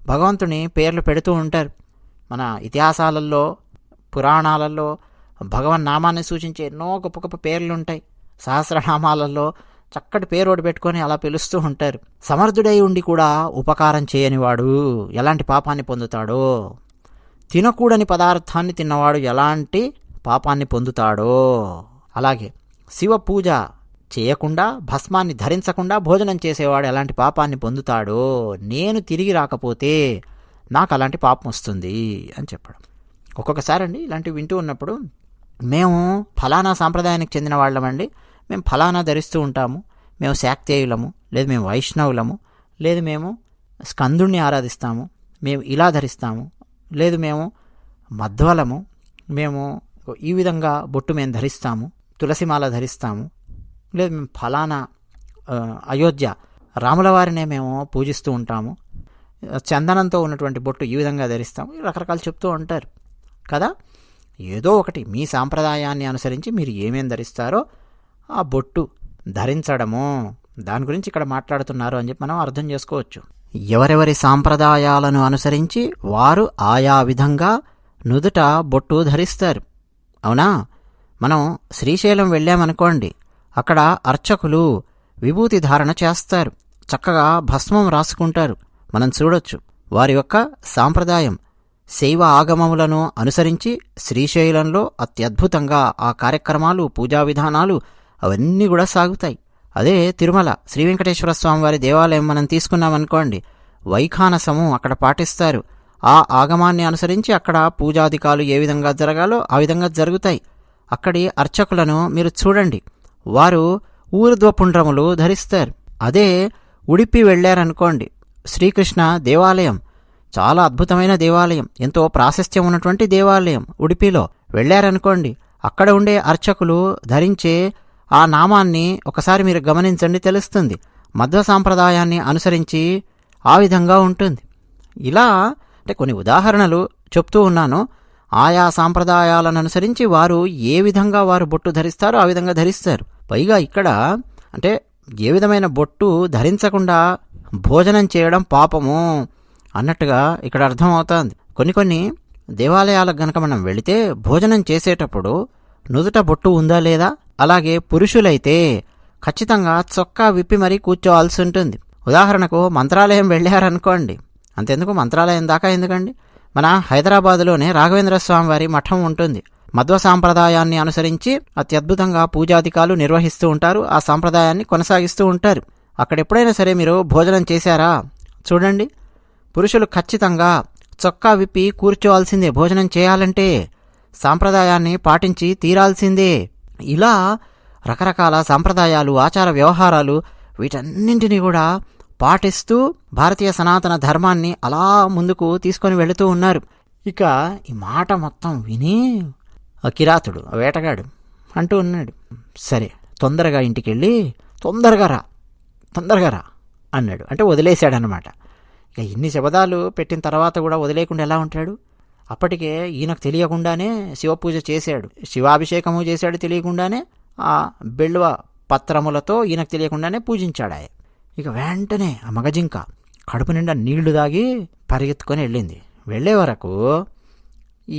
భగవంతుని పేర్లు పెడుతూ ఉంటారు. మన ఇతిహాసాలలో, పురాణాలలో భగవన్నామాన్ని సూచించే ఎన్నో గొప్ప గొప్ప పేర్లు ఉంటాయి. సహస్రనామాలలో చక్కటి పేరు ఒకటి పెట్టుకొని అలా పిలుస్తూ ఉంటారు. సమర్థుడై ఉండి కూడా ఉపకారం చేయనివాడు ఎలాంటి పాపాన్ని పొందుతాడో, తినకూడని పదార్థాన్ని తిన్నవాడు ఎలాంటి పాపాన్ని పొందుతాడో, అలాగే శివ పూజ చేయకుండా, భస్మాన్ని ధరించకుండా భోజనం చేసేవాడు ఎలాంటి పాపాన్ని పొందుతాడో నేను తిరిగి రాకపోతే నాకు అలాంటి పాపం వస్తుంది అని చెప్పడం. ఒక్కొక్కసారి అండి ఇలాంటివి వింటూ ఉన్నప్పుడు, మేము ఫలానా సాంప్రదాయానికి చెందిన వాళ్ళమండి, మేము ఫలానా ధరిస్తూ ఉంటాము, మేము శాక్తేయులము, లేదు మేము వైష్ణవులము, లేదు మేము స్కందుణ్ణి ఆరాధిస్తాము, మేము ఇలా ధరిస్తాము, లేదు మేము మధ్వలము, మేము ఈ విధంగా బొట్టు మేము ధరిస్తాము, తులసిమాల ధరిస్తాము, లేదు మేము ఫలానా అయోధ్య రాముల వారినే మేము పూజిస్తూ ఉంటాము, చందనంతో ఉన్నటువంటి బొట్టు ఈ విధంగా ధరిస్తాము, రకరకాలు చెప్తూ ఉంటారు కదా. ఏదో ఒకటి మీ సాంప్రదాయాన్ని అనుసరించి మీరు ఏమేం ధరిస్తారో ఆ బొట్టు ధరించడము, దాని గురించి ఇక్కడ మాట్లాడుతున్నారు అని చెప్పి మనం అర్థం చేసుకోవచ్చు. ఎవరెవరి సాంప్రదాయాలను అనుసరించి వారు ఆయా విధంగా నుదుట బొట్టు ధరిస్తారు. అవునా? మనం శ్రీశైలం వెళ్ళామనుకోండి, అక్కడ అర్చకులు విభూతి ధారణ చేస్తారు, చక్కగా భస్మం రాసుకుంటారు. మనం చూడొచ్చు వారి యొక్క సాంప్రదాయం. శైవ ఆగమములను అనుసరించి శ్రీశైలంలో అత్యద్భుతంగా ఆ కార్యక్రమాలు, పూజా విధానాలు అవన్నీ కూడా సాగుతాయి. అదే తిరుమల శ్రీ వెంకటేశ్వర స్వామి వారి దేవాలయం మనం తీసుకున్నామనుకోండి, వైఖానసము అక్కడ పాటిస్తారు. ఆ ఆగమాన్ని అనుసరించి అక్కడ పూజాధికాలు ఏ విధంగా జరగాలో ఆ విధంగా జరుగుతాయి. అక్కడి అర్చకులను మీరు చూడండి, వారు ఊర్ధ్వపుండ్రములు ధరిస్తారు. అదే ఉడిపి వెళ్ళారనుకోండి, శ్రీకృష్ణ దేవాలయం చాలా అద్భుతమైన దేవాలయం, ఎంతో ప్రాశస్త్యం ఉన్నటువంటి దేవాలయం. ఉడిపిలో వెళ్ళారనుకోండి, అక్కడ ఉండే అర్చకులు ధరించే ఆ నామాన్ని ఒకసారి మీరు గమనించండి, తెలుస్తుంది. మధ్వ సాంప్రదాయాన్ని అనుసరించి ఆ విధంగా ఉంటుంది. ఇలా అంటే కొన్ని ఉదాహరణలు చెప్తూ ఉన్నాను. ఆయా సాంప్రదాయాలను అనుసరించి వారు ఏ విధంగా వారు బొట్టు ధరిస్తారో ఆ విధంగా ధరిస్తారు. పైగా ఇక్కడ అంటే ఏ విధమైన బొట్టు ధరించకుండా భోజనం చేయడం పాపము అన్నట్టుగా ఇక్కడ అర్థమవుతోంది. కొన్ని దేవాలయాలకు గనక మనం వెళితే భోజనం చేసేటప్పుడు నుదుట బొట్టు ఉందా లేదా, అలాగే పురుషులైతే ఖచ్చితంగా చొక్కా విప్పి మరీ కూర్చోవాల్సి ఉంటుంది. ఉదాహరణకు మంత్రాలయం వెళ్ళారనుకోండి, అంతెందుకు మంత్రాలయం దాకా ఎందుకండి, మన హైదరాబాదులోనే రాఘవేంద్ర స్వామి వారి మఠం ఉంటుంది. మధ్వ సాంప్రదాయాన్ని అనుసరించి అత్యద్భుతంగా పూజాధికాలు నిర్వహిస్తూ ఉంటారు, ఆ సాంప్రదాయాన్ని కొనసాగిస్తూ ఉంటారు. అక్కడ ఎప్పుడైనా సరే మీరు భోజనం చేశారా చూడండి, పురుషులు ఖచ్చితంగా చొక్కా విప్పి కూర్చోవాల్సిందే. భోజనం చేయాలంటే సాంప్రదాయాన్ని పాటించి తీరాల్సిందే. ఇలా రకరకాల సాంప్రదాయాలు, ఆచార వ్యవహారాలు వీటన్నింటినీ కూడా పాటిస్తూ భారతీయ సనాతన ధర్మాన్ని అలా ముందుకు తీసుకొని వెళుతూ ఉన్నారు. ఇక ఈ మాట మొత్తం విని ఆ కిరాతుడు, ఆ వేటగాడు అంటూ ఉన్నాడు, సరే తొందరగా ఇంటికి వెళ్ళి తొందరగా రా అన్నాడు. అంటే వదిలేశాడనమాట. ఇక ఇన్ని శబదాలు పెట్టిన తర్వాత కూడా వదిలేకుండా ఎలా ఉంటాడు? అప్పటికే ఈయనకు తెలియకుండానే శివపూజ చేశాడు, శివాభిషేకము చేశాడు, తెలియకుండానే ఆ బెల్వ పత్రములతో ఈయనకు తెలియకుండానే పూజించాడు. ఇక వెంటనే ఆ మగజింక కడుపు నిండా నీళ్లు దాగి పరిగెత్తుకొని వెళ్ళింది. వెళ్ళే వరకు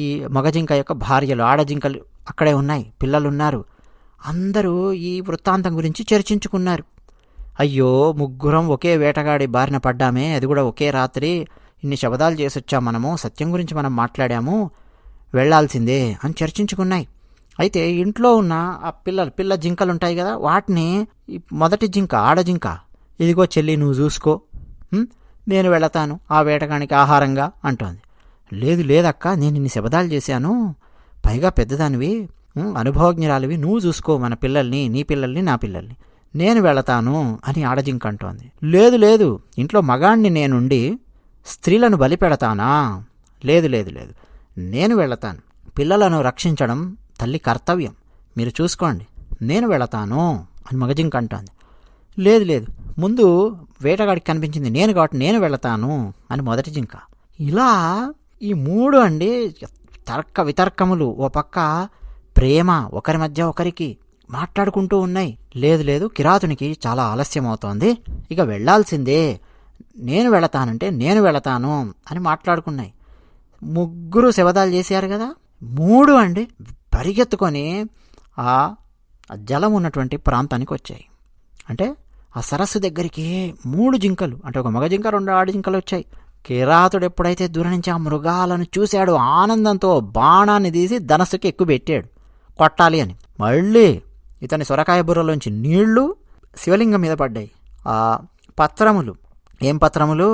ఈ మగజింక యొక్క భార్యలు, ఆడజింకలు అక్కడే ఉన్నాయి, పిల్లలున్నారు. అందరూ ఈ వృత్తాంతం గురించి చర్చించుకున్నారు. అయ్యో, ముగ్గురం ఒకే వేటగాడి బారిన పడ్డామే, అది కూడా ఒకే రాత్రి, ఇన్ని శబదాలు చేసొచ్చాం, మనము సత్యం గురించి మనం మాట్లాడాము, వెళ్లాల్సిందే అని చర్చించుకున్నాయి. అయితే ఇంట్లో ఉన్న ఆ పిల్ల జింకలు ఉంటాయి కదా, వాటిని ఈ మొదటి జింక, ఆడజింక, ఇదిగో చెల్లి నువ్వు చూసుకో, నేను వెళతాను ఆ వేటగానికి ఆహారంగా అంటోంది. లేదక్క, నేను ఇన్ని శబదాలు చేశాను, పైగా పెద్దదానివి, అనుభవజ్ఞరాలివి, నువ్వు చూసుకో మన పిల్లల్ని, నీ పిల్లల్ని, నా పిల్లల్ని, నేను వెళతాను అని ఆడజింక అంటోంది. లేదు, ఇంట్లో మగాణ్ణి నేనుండి స్త్రీలను బలి పెడతానా? లేదు, నేను వెళతాను, పిల్లలను రక్షించడం తల్లి కర్తవ్యం, మీరు చూసుకోండి, నేను వెళతాను అని మగజింక అంటోంది. లేదు, ముందు వేటగాడికి కనిపించింది నేను కాబట్టి నేను వెళతాను అని మొదటి జింక. ఇలా ఈ మూడు అండి తర్క వితర్కములు, ఓ పక్క ప్రేమ, ఒకరి మధ్య ఒకరికి మాట్లాడుకుంటూ ఉన్నాయి. లేదు, కిరాతునికి చాలా ఆలస్యం అవుతోంది, ఇక వెళ్లాల్సిందే, నేను వెళతానంటే నేను వెళతాను అని మాట్లాడుకున్నాయి. ముగ్గురు శబదాలు చేశారు కదా, మూడు అండి పరిగెత్తుకొని ఆ జలం ఉన్నటువంటి ప్రాంతానికి వచ్చాయి. అంటే ఆ సరస్సు దగ్గరికి మూడు జింకలు, అంటే ఒక మగ జింక, రెండు ఆడ జింకలు వచ్చాయి. కిరాతుడు ఎప్పుడైతే దూరం నుంచి ఆ మృగాలను చూశాడో ఆనందంతో బాణాన్ని తీసి ధనస్సుకి ఎక్కువ పెట్టాడు, కొట్టాలి అని. మళ్ళీ ఇతని సొరకాయ బుర్రలోంచి నీళ్లు శివలింగం మీద పడ్డాయి. ఆ పత్రములు, ఏం పత్రములు?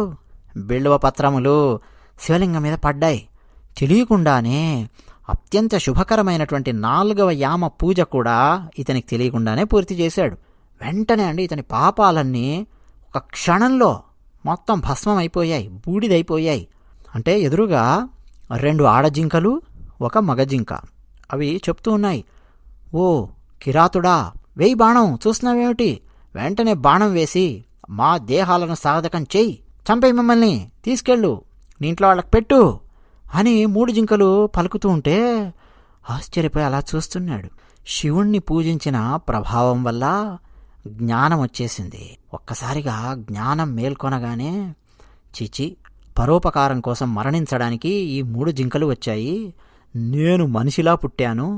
బిల్వ పత్రములు శివలింగం మీద పడ్డాయి. తెలియకుండానే అత్యంత శుభకరమైనటువంటి 4వ యామ పూజ కూడా ఇతనికి తెలియకుండానే పూర్తి చేశాడు. వెంటనే అండి ఇతని పాపాలన్నీ ఒక క్షణంలో మొత్తం భస్మం అయిపోయాయి, బూడిదైపోయాయి. అంటే ఎదురుగా 2 ఆడజింకలు, ఒక మగజింక. అవి చెప్తూ ఉన్నాయి, ఓ కిరాతుడా, వేయి బాణం, చూస్తున్నావేమిటి? వెంటనే బాణం వేసి మా దేహాలను సాధకం చెయ్యి, చంపేయి, మమ్మల్ని తీసుకెళ్ళు, నీ ఇంట్లో వాళ్ళకి పెట్టు అని 3 జింకలు పలుకుతూ ఉంటే ఆశ్చర్యపోయి అలా చూస్తున్నాడు. శివుణ్ణి పూజించిన ప్రభావం వల్ల జ్ఞానం వచ్చేసింది. ఒక్కసారిగా జ్ఞానం మేల్కొనగానే, చిచి, పరోపకారం కోసం మరణించడానికి ఈ 3 జింకలు వచ్చాయి. నేను మనిషిలా పుట్టాను,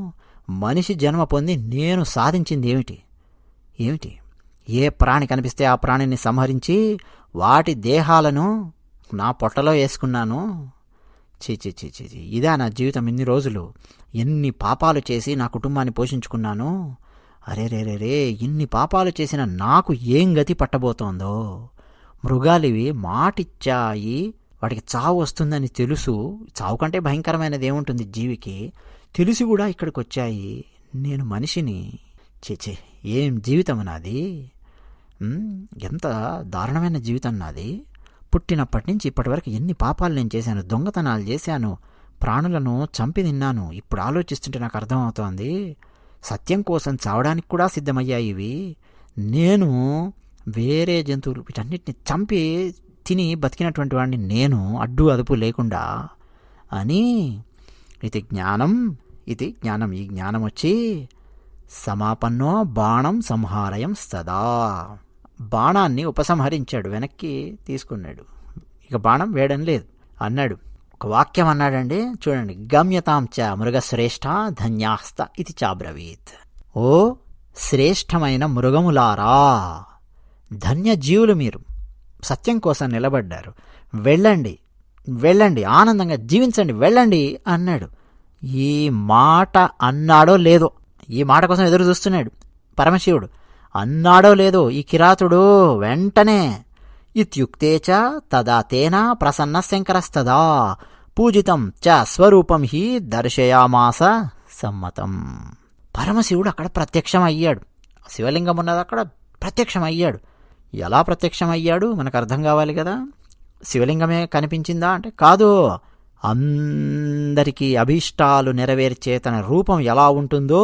మనిషి జన్మ పొంది నేను సాధించింది ఏమిటి? ఏ ప్రాణి కనిపిస్తే ఆ ప్రాణిని సంహరించి వాటి దేహాలను నా పొట్టలో వేసుకున్నాను. చీచి, ఇదా నా జీవితం? ఇన్ని రోజులు ఎన్ని పాపాలు చేసి నా కుటుంబాన్ని పోషించుకున్నాను. అరే, ఇన్ని పాపాలు చేసిన నాకు ఏం గతి పట్టబోతోందో. మృగాలివి మాటిచ్చాయి, వాటికి చావు వస్తుందని తెలుసు. చావు కంటే భయంకరమైనది ఏముంటుంది జీవికి? తెలిసి కూడా ఇక్కడికి వచ్చాయి. నేను మనిషిని. చీచి, ఏం జీవితం నాది! ఎంత దారుణమైన జీవితం నాది. పుట్టినప్పటి నుంచి ఇప్పటి వరకు ఎన్ని పాపాలు నేను చేశాను. దొంగతనాలు చేశాను, ప్రాణులను చంపి తిన్నాను. ఇప్పుడు ఆలోచిస్తుంటే నాకు అర్థమవుతోంది, సత్యం కోసం చావడానికి కూడా సిద్ధమయ్యాయి ఇవి. నేను వేరే జంతువులు వీటన్నిటిని చంపి తిని బతికినటువంటి వాడిని నేను, అడ్డు అదుపు లేకుండా అని. ఇది జ్ఞానం. ఈ జ్ఞానం వచ్చి సమాపన్నో బాణం సంహారయం సదా. బాణాన్ని ఉపసంహరించాడు, వెనక్కి తీసుకున్నాడు. ఇక బాణం వేయడం లేదు అన్నాడు. ఒక వాక్యం అన్నాడండి, చూడండి. గమ్యతాం చ మృగశ్రేష్ఠ ధన్యాస్త ఇది చాబ్రవీత్. ఓ శ్రేష్టమైన మృగములారా, ధన్యజీవులు మీరు, సత్యం కోసం నిలబడ్డారు. వెళ్ళండి, ఆనందంగా జీవించండి, వెళ్ళండి అన్నాడు. ఈ మాట అన్నాడో లేదో, ఈ మాట కోసం ఎదురు చూస్తున్నాడు పరమశివుడు. అన్నాడో లేదో ఈ కిరాతుడు వెంటనే ఇత్యుక్తే చ తదా తేన ప్రసన్న శంకరస్తదా పూజితం చ స్వరూపం హి దర్శయామాస సమ్మతం. పరమశివుడు అక్కడ ప్రత్యక్షమయ్యాడు. శివలింగం ఉన్నది అక్కడ ప్రత్యక్షమయ్యాడు. ఎలా ప్రత్యక్షమయ్యాడు మనకు అర్థం కావాలి కదా. శివలింగమే కనిపించిందా అంటే కాదు. అందరికీ అభీష్టాలు నెరవేర్చే తన రూపం ఎలా ఉంటుందో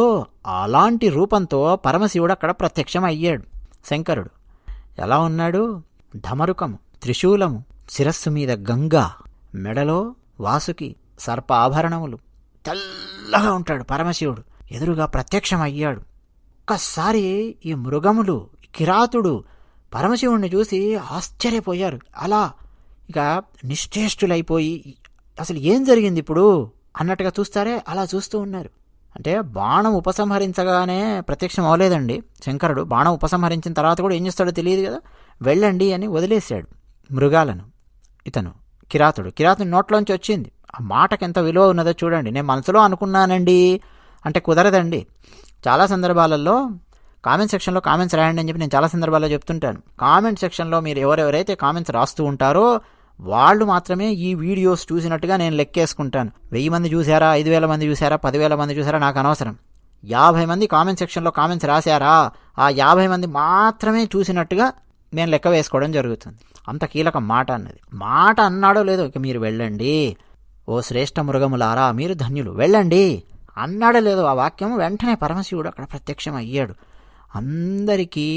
అలాంటి రూపంతో పరమశివుడు అక్కడ ప్రత్యక్షం అయ్యాడు. శంకరుడు ఎలా ఉన్నాడు? ధమరుకము, త్రిశూలము, శిరస్సు మీద గంగా, మెడలో వాసుకి, సర్ప ఆభరణములు, తెల్లగా ఉంటాడు పరమశివుడు. ఎదురుగా ప్రత్యక్షం అయ్యాడు. ఒక్కసారి ఈ మృగములు, కిరాతుడు పరమశివుణ్ణి చూసి ఆశ్చర్యపోయారు. అలా ఇక నిశ్చేష్టులైపోయి అసలు ఏం జరిగింది ఇప్పుడు అన్నట్టుగా చూస్తారే అలా చూస్తూ ఉన్నారు. అంటే బాణం ఉపసంహరించగానే ప్రత్యక్షం అవ్వలేదండి శంకరుడు. బాణం ఉపసంహరించిన తర్వాత కూడా ఏం చేస్తాడో తెలియదు కదా. వెళ్ళండి అని వదిలేశాడు మృగాలను. ఇతను కిరాతుడు నోట్లోంచి వచ్చింది. ఆ మాటకి ఎంత విలువ ఉన్నదో చూడండి. నేను మనసులో అనుకున్నానండి అంటే కుదరదండి. చాలా సందర్భాలలో కామెంట్ సెక్షన్లో కామెంట్స్ రాయండి అని చెప్పి నేను చాలా సందర్భాల్లో చెప్తుంటాను. కామెంట్ సెక్షన్లో మీరు ఎవరెవరైతే కామెంట్స్ రాస్తూ ఉంటారో వాళ్ళు మాత్రమే ఈ వీడియోస్ చూసినట్టుగా నేను లెక్కేసుకుంటాను. 1000 మంది చూసారా, 5000 మంది చూసారా, 10,000 మంది చూసారా నాకు అనవసరం. 50 మంది కామెంట్ సెక్షన్లో కామెంట్స్ రాశారా, ఆ 50 మంది మాత్రమే చూసినట్టుగా నేను లెక్క వేసుకోవడం జరుగుతుంది. అంత కీలకం మాట అన్నది. మాట అన్నాడో లేదో ఇక మీరు వెళ్ళండి, ఓ శ్రేష్ఠ మృగములారా మీరు ధన్యులు, వెళ్ళండి అన్నాడో లేదో ఆ వాక్యం వెంటనే పరమశివుడు అక్కడ ప్రత్యక్షం అయ్యాడు. అందరికీ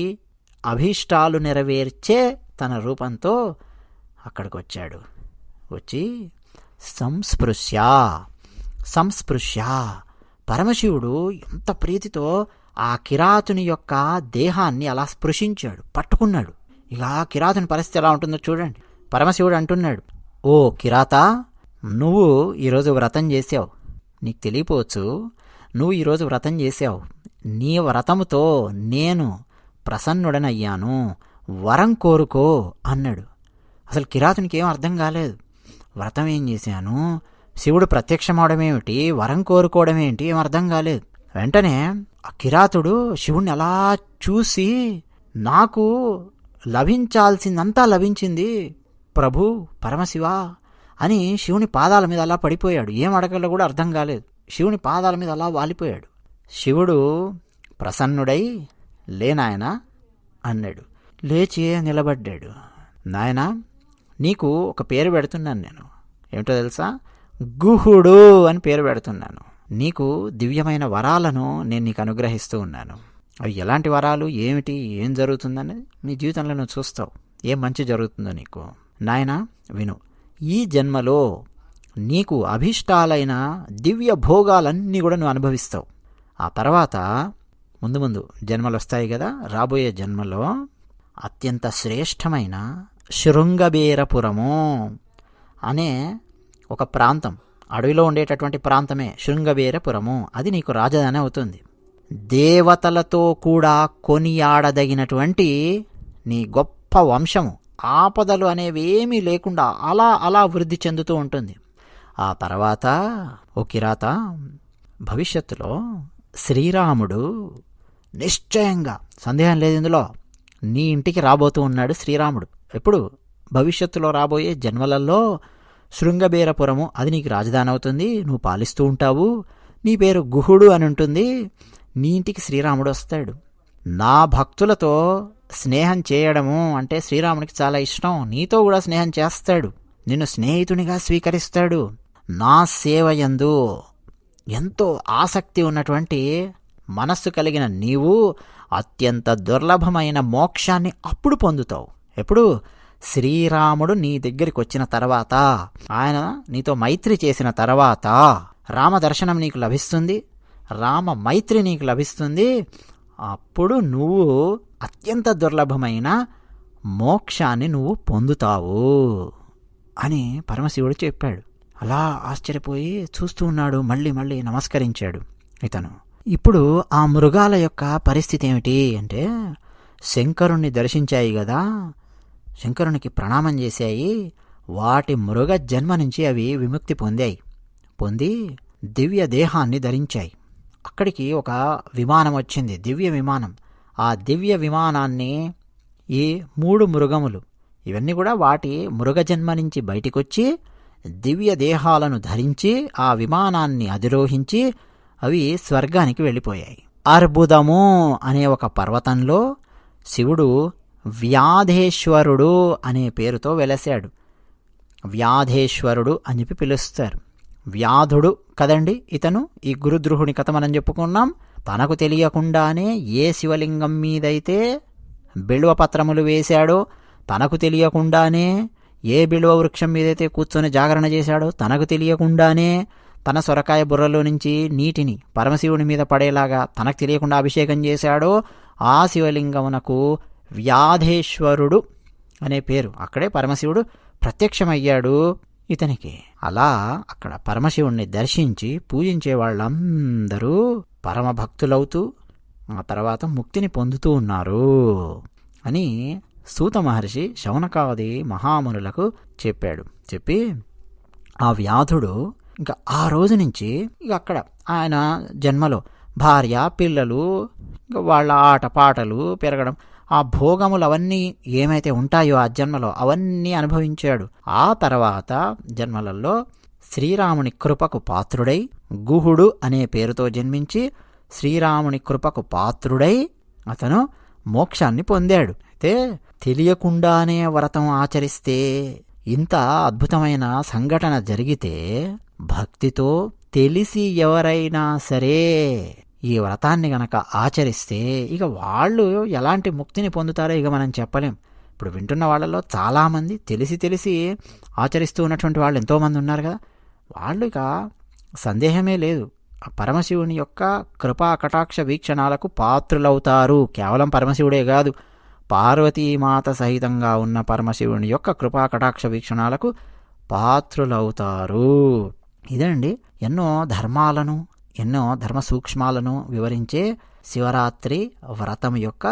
అభీష్టాలు నెరవేర్చే తన రూపంతో అక్కడికి వచ్చాడు. వచ్చి సంస్పృశ్య పరమశివుడు ఎంత ప్రీతితో ఆ కిరాతుని యొక్క దేహాన్ని అలా స్పృశించాడు, పట్టుకున్నాడు. ఇక ఆ కిరాతుని పరిస్థితి ఎలా ఉంటుందో చూడండి. పరమశివుడు అంటున్నాడు, ఓ కిరాత, నువ్వు ఈరోజు వ్రతం చేసావు, నీకు తెలియపోవచ్చు, నువ్వు ఈరోజు వ్రతం చేసావు. నీ వ్రతముతో నేను ప్రసన్నుడనయ్యాను, వరం కోరుకో అన్నాడు. అసలు కిరాతునికి ఏం అర్థం కాలేదు. వ్రతం ఏం చేశాను, శివుడు ప్రత్యక్షమవడమేమిటి, వరం కోరుకోవడమేంటి, ఏం అర్థం కాలేదు. వెంటనే ఆ కిరాతుడు శివుణ్ణి అలా చూసి, నాకు లభించాల్సిందంతా లభించింది ప్రభు పరమశివ అని శివుని పాదాల మీద అలా పడిపోయాడు. ఏం అడగలో కూడా అర్థం కాలేదు. శివుని పాదాల మీద అలా వాలిపోయాడు. శివుడు ప్రసన్నుడై, లేనాయనా అన్నాడు. లేచి నిలబడ్డాడు. నాయనా, నీకు ఒక పేరు పెడుతున్నాను నేను. ఏమిటో తెలుసా? గుహుడు అని పేరు పెడుతున్నాను. నీకు దివ్యమైన వరాలను నేను నీకు అనుగ్రహిస్తూ ఉన్నాను. అవి ఎలాంటి వరాలు, ఏమిటి, ఏం జరుగుతుందనేది నీ జీవితంలో నువ్వు చూస్తావు. ఏం మంచి జరుగుతుందో నీకు. నాయనా విను, ఈ జన్మలో నీకు అభిష్టాలైన దివ్య భోగాలన్నీ కూడా నువ్వు అనుభవిస్తావు. ఆ తర్వాత ముందు ముందు జన్మలు వస్తాయి కదా, రాబోయే జన్మలో అత్యంత శ్రేష్టమైన శృంగబేరపురము అనే ఒక ప్రాంతం, అడవిలో ఉండేటటువంటి ప్రాంతమే శృంగబేరపురము. అది నీకు రాజధాని అవుతుంది. దేవతలతో కూడా కొనియాడదగినటువంటి నీ గొప్ప వంశము, ఆపదలు అనేవి ఏమీ లేకుండా అలా అలా వృద్ధి చెందుతూ ఉంటుంది. ఆ తర్వాత ఓ కిరాత, భవిష్యత్తులో శ్రీరాముడు నిశ్చయంగా, సందేహం లేదు ఇందులో, నీ ఇంటికి రాబోతూ ఉన్నాడు శ్రీరాముడు. ఎప్పుడు? భవిష్యత్తులో రాబోయే జన్మలలో శృంగబేరపురము అది నీకు రాజధాని అవుతుంది. నువ్వు పాలిస్తూ ఉంటావు. నీ పేరు గుహుడు అని ఉంటుంది. నీ ఇంటికి శ్రీరాముడు వస్తాడు. నా భక్తులతో స్నేహం చేయడము అంటే శ్రీరాముడికి చాలా ఇష్టం. నీతో కూడా స్నేహం చేస్తాడు. నిన్ను స్నేహితునిగా స్వీకరిస్తాడు. నా సేవయందు ఎంతో ఆసక్తి ఉన్నటువంటి మనస్సు కలిగిన నీవు అత్యంత దుర్లభమైన మోక్షాన్ని అప్పుడు పొందుతావు. ఎప్పుడు? శ్రీరాముడు నీ దగ్గరికి వచ్చిన తర్వాత, ఆయన నీతో మైత్రి చేసిన తర్వాత రామదర్శనం నీకు లభిస్తుంది, రామ మైత్రి నీకు లభిస్తుంది. అప్పుడు నువ్వు అత్యంత దుర్లభమైన మోక్షాన్ని నువ్వు పొందుతావు అని పరమశివుడు చెప్పాడు. అలా ఆశ్చర్యపోయి చూస్తూ ఉన్నాడు. మళ్ళీ మళ్ళీ నమస్కరించాడు ఇతను. ఇప్పుడు ఆ మృగాల యొక్క పరిస్థితి ఏమిటి అంటే, శంకరుణ్ణి దర్శించాయి కదా, శంకరునికి ప్రణామం చేశాయి. వాటి మృగ జన్మ నుంచి అవి విముక్తి పొంది దివ్య దేహాన్ని ధరించాయి. అక్కడికి ఒక విమానం వచ్చింది, దివ్య విమానం. ఆ దివ్య విమానాన్ని ఈ 3 మృగములు, ఇవన్నీ కూడా వాటి మృగజన్మ నుంచి బయటికొచ్చి దివ్య దేహాలను ధరించి ఆ విమానాన్ని అధిరోహించి అవి స్వర్గానికి వెళ్ళిపోయాయి. అర్బుదము అనే ఒక పర్వతంలో శివుడు వ్యాధేశ్వరుడు అనే పేరుతో వెలసాడు. వ్యాధేశ్వరుడు అని చెప్పి పిలుస్తారు. వ్యాధుడు కదండి ఇతను. ఈ గురుద్రుహుని కథ మనం చెప్పుకున్నాం. తనకు తెలియకుండానే ఏ శివలింగం మీదైతే బిల్వపత్రములు వేశాడో, తనకు తెలియకుండానే ఏ బిల్వ వృక్షం మీదైతే కూర్చొని జాగరణ చేశాడో, తనకు తెలియకుండానే తన సొరకాయ బుర్రలో నుంచి నీటిని పరమశివుని మీద పడేలాగా తనకు తెలియకుండా అభిషేకం చేశాడో, ఆ శివలింగమునకు వ్యాధేశ్వరుడు అనే పేరు. అక్కడే పరమశివుడు ప్రత్యక్షమయ్యాడు ఇతనికి. అలా అక్కడ పరమశివుణ్ణి దర్శించి పూజించే వాళ్ళందరూ పరమభక్తులవుతూ ఆ తర్వాత ముక్తిని పొందుతూ ఉన్నారు అని సూత మహర్షి శౌనకాది మహామునులకు చెప్పాడు. చెప్పి ఆ వ్యాధుడు ఇంకా ఆ రోజు నుంచి ఇక అక్కడ ఆయన జన్మలో భార్య, పిల్లలు, ఇంకా వాళ్ళ ఆటపాటలు పెరగడం, ఆ భోగములు అవన్నీ ఏమైతే ఉంటాయో ఆ జన్మలో అవన్నీ అనుభవించాడు. ఆ తర్వాత జన్మలలో శ్రీరాముని కృపకు పాత్రుడై గుహుడు అనే పేరుతో జన్మించి శ్రీరాముని కృపకు పాత్రుడై అతను మోక్షాన్ని పొందాడు. అయితే తెలియకుండానే వ్రతం ఆచరిస్తే, ఇంత అద్భుతమైన సంఘటన జరిగితే, భక్తితో తెలిసి ఎవరైనా సరే ఈ వ్రతాన్ని గనక ఆచరిస్తే ఇక వాళ్ళు ఎలాంటి ముక్తిని పొందుతారో ఇక మనం చెప్పలేం. ఇప్పుడు వింటున్న వాళ్ళలో చాలామంది తెలిసి ఆచరిస్తూ ఉన్నటువంటి వాళ్ళు ఎంతోమంది ఉన్నారు కదా. వాళ్ళు ఇక సందేహమే లేదు పరమశివుని యొక్క కృపా కటాక్ష వీక్షణాలకు పాత్రులవుతారు. కేవలం పరమశివుడే కాదు, పార్వతీమాత సహితంగా ఉన్న పరమశివుని యొక్క కృపా కటాక్ష వీక్షణాలకు పాత్రులవుతారు. ఇదండి ఎన్నో ధర్మాలను, ఎన్నో ధర్మ సూక్ష్మాలను వివరించే శివరాత్రి వ్రతం యొక్క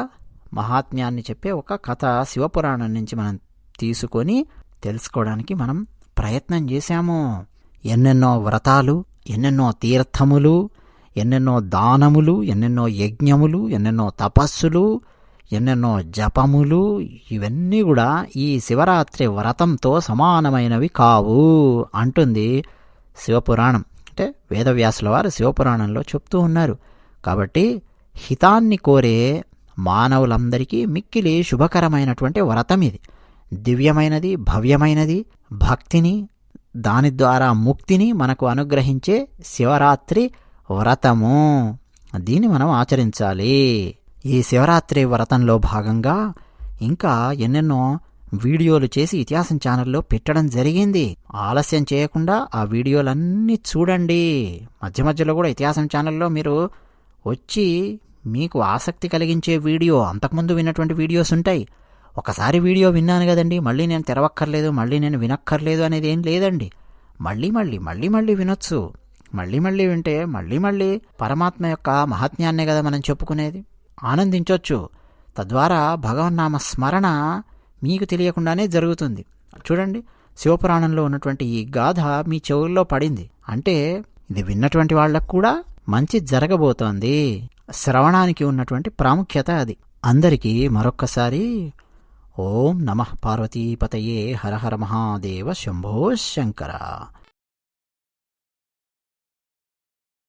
మహాత్మ్యాన్ని చెప్పే ఒక కథ శివపురాణం నుంచి మనం తీసుకొని తెలుసుకోవడానికి మనం ప్రయత్నం చేశాము. ఎన్నెన్నో వ్రతాలు, ఎన్నెన్నో తీర్థములు, ఎన్నెన్నో దానములు, ఎన్నెన్నో యజ్ఞములు, ఎన్నెన్నో తపస్సులు, ఎన్నెన్నో జపములు, ఇవన్నీ కూడా ఈ శివరాత్రి వ్రతంతో సమానమైనవి కావు అంటుంది శివపురాణం. అంటే వేదవ్యాసుల వారు శివపురాణంలో చెప్తూ ఉన్నారు. కాబట్టి హితాన్ని కోరే మానవులందరికీ మిక్కిలి శుభకరమైనటువంటి వ్రతం ఇది. దివ్యమైనది, భవ్యమైనది, భక్తిని, దాని ద్వారా ముక్తిని మనకు అనుగ్రహించే శివరాత్రి వ్రతము. దీన్ని మనం ఆచరించాలి. ఈ శివరాత్రి వ్రతంలో భాగంగా ఇంకా ఎన్నెన్నో వీడియోలు చేసి ఇతిహాసం ఛానల్లో పెట్టడం జరిగింది. ఆలస్యం చేయకుండా ఆ వీడియోలన్నీ చూడండి. మధ్య మధ్యలో కూడా ఇతిహాసం ఛానల్లో మీరు వచ్చి మీకు ఆసక్తి కలిగించే వీడియో, అంతకుముందు విన్నటువంటి వీడియోస్ ఉంటాయి. ఒకసారి వీడియో విన్నాను కదండి, మళ్ళీ నేను తెరవక్కర్లేదు, మళ్ళీ నేను వినక్కర్లేదు అనేది ఏం లేదండి. మళ్ళీ మళ్ళీ మళ్ళీ మళ్ళీ వినొచ్చు. మళ్ళీ మళ్ళీ వింటే మళ్ళీ మళ్ళీ పరమాత్మ యొక్క మహాత్మ్యాన్నే కదా మనం చెప్పుకునేది. ఆనందించవచ్చు. తద్వారా భగవన్నామ స్మరణ మీకు తెలియకుండానే జరుగుతుంది. చూడండి, శివపురాణంలో ఉన్నటువంటి ఈ గాథ మీ చెవుల్లో పడింది అంటే ఇది విన్నటువంటి వాళ్ళకు కూడా మంచి జరగబోతోంది. శ్రవణానికి ఉన్నటువంటి ప్రాముఖ్యత అది. అందరికీ మరొక్కసారి ఓం నమః పార్వతీపతయే హర హర మహాదేవ శంభో శంకర.